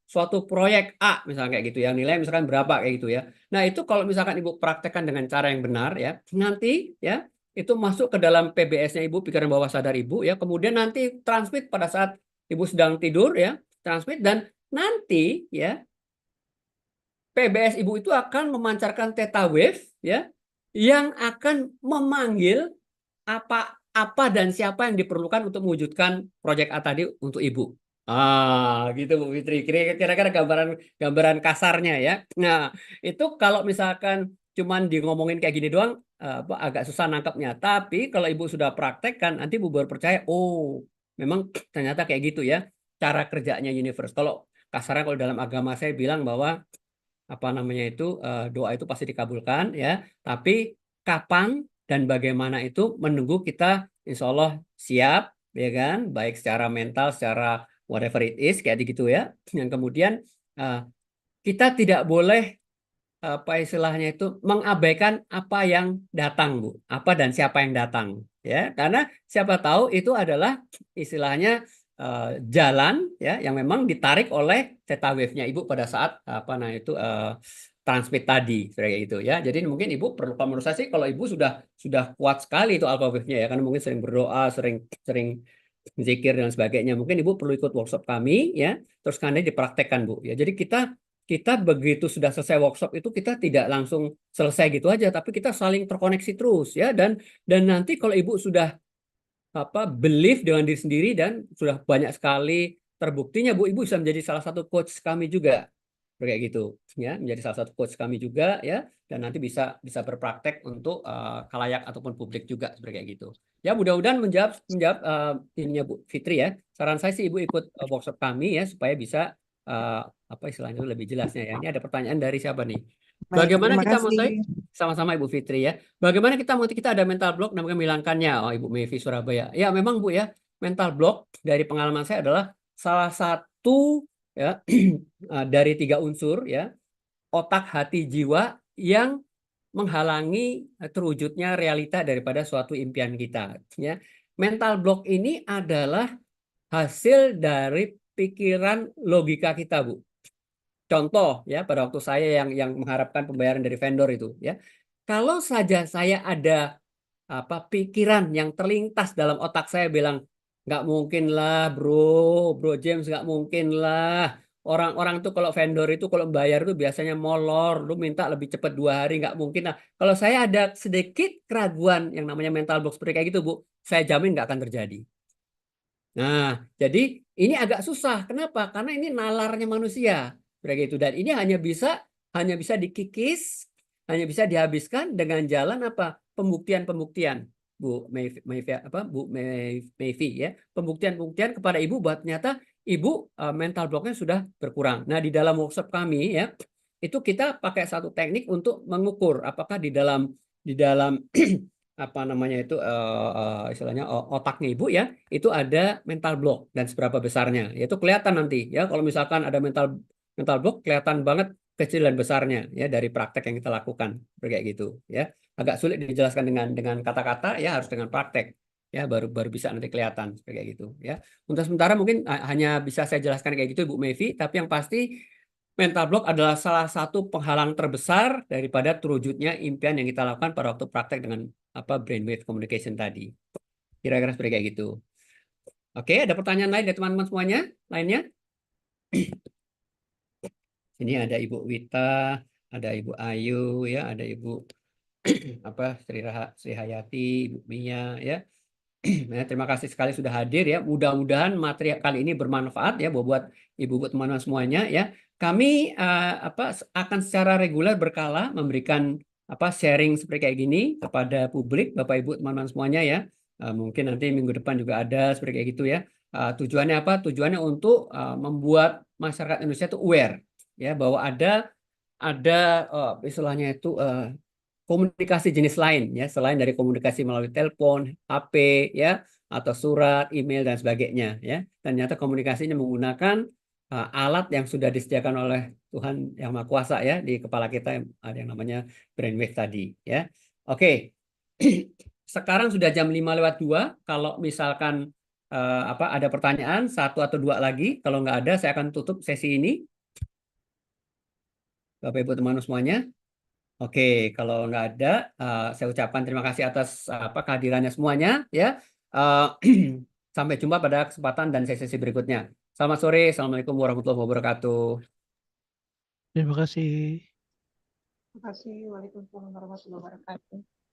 Speaker 1: suatu proyek A misalnya kayak gitu ya, nilai misalkan berapa kayak gitu ya. Nah, itu kalau misalkan Ibu praktekkan dengan cara yang benar ya, nanti ya itu masuk ke dalam PBS-nya Ibu, pikiran bawah sadar Ibu ya, kemudian nanti transmit pada saat Ibu sedang tidur ya, transmit dan nanti ya PBS Ibu itu akan memancarkan theta wave ya yang akan memanggil apa dan siapa yang diperlukan untuk mewujudkan proyek A tadi untuk Ibu. Gitu Bu Fitri. Kira-kira gambaran kasarnya ya. Nah, itu kalau misalkan cuman di ngomongin kayak gini doang agak susah nangkapnya. Tapi kalau Ibu sudah praktekkan, nanti Ibu baru percaya, oh, memang ternyata kayak gitu ya cara kerjanya universe. Kalau kasarnya kalau dalam agama saya bilang bahwa apa namanya itu doa itu pasti dikabulkan ya, tapi kapan dan bagaimana itu menunggu kita insya Allah siap ya kan, baik secara mental, secara whatever it is kayak gitu ya. Yang kemudian eh, kita tidak boleh apa istilahnya itu mengabaikan apa yang datang, Bu, apa dan siapa yang datang ya, karena siapa tahu itu adalah istilahnya jalan ya yang memang ditarik oleh theta wave-nya Ibu pada saat apa nah itu transmit tadi kayak gitu ya. Jadi mungkin Ibu perlu, kalau menurut saya sih kalau Ibu sudah kuat sekali itu alpha wave-nya ya, karena mungkin sering berdoa, sering sering zikir dan sebagainya. Mungkin Ibu perlu ikut workshop kami ya, terus karena dipraktekkan Bu ya. Jadi kita kita begitu sudah selesai workshop itu kita tidak langsung selesai gitu aja, tapi kita saling terkoneksi terus ya, dan nanti kalau Ibu sudah apa belief dengan diri sendiri dan sudah banyak sekali terbuktinya Bu, Ibu bisa menjadi salah satu coach kami juga kayak gitu ya, menjadi salah satu coach kami juga ya, dan nanti bisa bisa berpraktek untuk khalayak ataupun publik juga seperti kayak gitu ya. Mudah-mudahan menjawab menjawab ininya Bu Fitri ya. Saran saya sih Ibu ikut workshop kami ya supaya bisa uh, apa istilahnya itu lebih jelasnya ya. Ini ada pertanyaan dari siapa nih?
Speaker 3: Baik,
Speaker 1: Bagaimana
Speaker 3: terima
Speaker 1: kita
Speaker 3: kasih.
Speaker 1: mulai sama-sama Ibu Fitri ya. Bagaimana kita mau kita ada mental block namanya menghilangkannya. Oh, Ibu Mevi Surabaya. Ya memang Bu ya. mental block dari pengalaman saya adalah salah satu ya dari 3 unsur ya, otak, hati, jiwa yang menghalangi terwujudnya realita daripada suatu impian kita ya. Mental block ini adalah hasil dari pikiran logika kita, Bu. Contoh ya, pada waktu saya yang mengharapkan pembayaran dari vendor itu ya. Kalau saja saya ada pikiran yang terlintas dalam otak saya bilang, nggak mungkin lah bro James, nggak mungkin lah. Orang-orang tuh kalau vendor itu kalau bayar itu biasanya molor, lu minta lebih cepat 2 hari, nggak mungkin. Nah, kalau saya ada sedikit keraguan yang namanya mental block seperti kayak gitu, Bu, saya jamin nggak akan terjadi. Nah, jadi ini agak susah. Kenapa? Karena ini nalarnya manusia, begitu. Dan ini hanya bisa dikikis, hanya bisa dihabiskan dengan jalan apa? Pembuktian-pembuktian, Bu Mayvi ya. Pembuktian-pembuktian kepada Ibu bahwa ternyata Ibu mental blocknya sudah berkurang. Nah, di dalam workshop kami ya, itu kita pakai satu teknik untuk mengukur apakah di dalam istilahnya otaknya Ibu ya, itu ada mental block dan seberapa besarnya. Itu kelihatan nanti ya, kalau misalkan ada mental block kelihatan banget kecil dan besarnya ya dari praktek yang kita lakukan kayak gitu ya. Agak sulit dijelaskan dengan kata-kata ya, harus dengan praktek ya, baru bisa nanti kelihatan kayak gitu ya. Untuk sementara mungkin hanya bisa saya jelaskan kayak gitu Ibu Mevi, tapi yang pasti mental block adalah salah satu penghalang terbesar daripada terwujudnya impian yang kita lakukan pada waktu praktek dengan brainwave communication tadi. Kira-kira seperti kayak gitu. Oke, ada pertanyaan lain dari teman-teman semuanya? Lainnya? Ini ada Ibu Wita, ada Ibu Ayu, ya, ada Ibu Sri Hayati, Ibu Mia, ya. Terima kasih sekali sudah hadir ya. Mudah-mudahan materi kali ini bermanfaat ya buat ibu-ibu teman-teman semuanya ya. Kami akan secara reguler berkala memberikan sharing seperti kayak gini kepada publik, Bapak Ibu teman-teman semuanya ya. Mungkin nanti minggu depan juga ada seperti kayak gitu ya. Tujuannya apa? Tujuannya untuk membuat masyarakat Indonesia itu aware ya bahwa ada istilahnya itu komunikasi jenis lain ya, selain dari komunikasi melalui telepon, HP ya, atau surat, email dan sebagainya ya. Ternyata komunikasinya menggunakan alat yang sudah disediakan oleh Tuhan Yang Maha Kuasa ya, di kepala kita ada yang namanya brainwave tadi ya. Oke. Sekarang sudah jam 5:02. Kalau misalkan ada pertanyaan 1 atau 2 lagi, kalau nggak ada saya akan tutup sesi ini. Bapak Ibu teman-teman semuanya. Oke, kalau nggak ada, saya ucapkan terima kasih atas kehadirannya semuanya. Ya, sampai jumpa pada kesempatan dan sesi berikutnya. Selamat sore, assalamualaikum warahmatullahi wabarakatuh.
Speaker 2: Terima kasih.
Speaker 3: Terima kasih. Waalaikumsalam warahmatullahi wabarakatuh.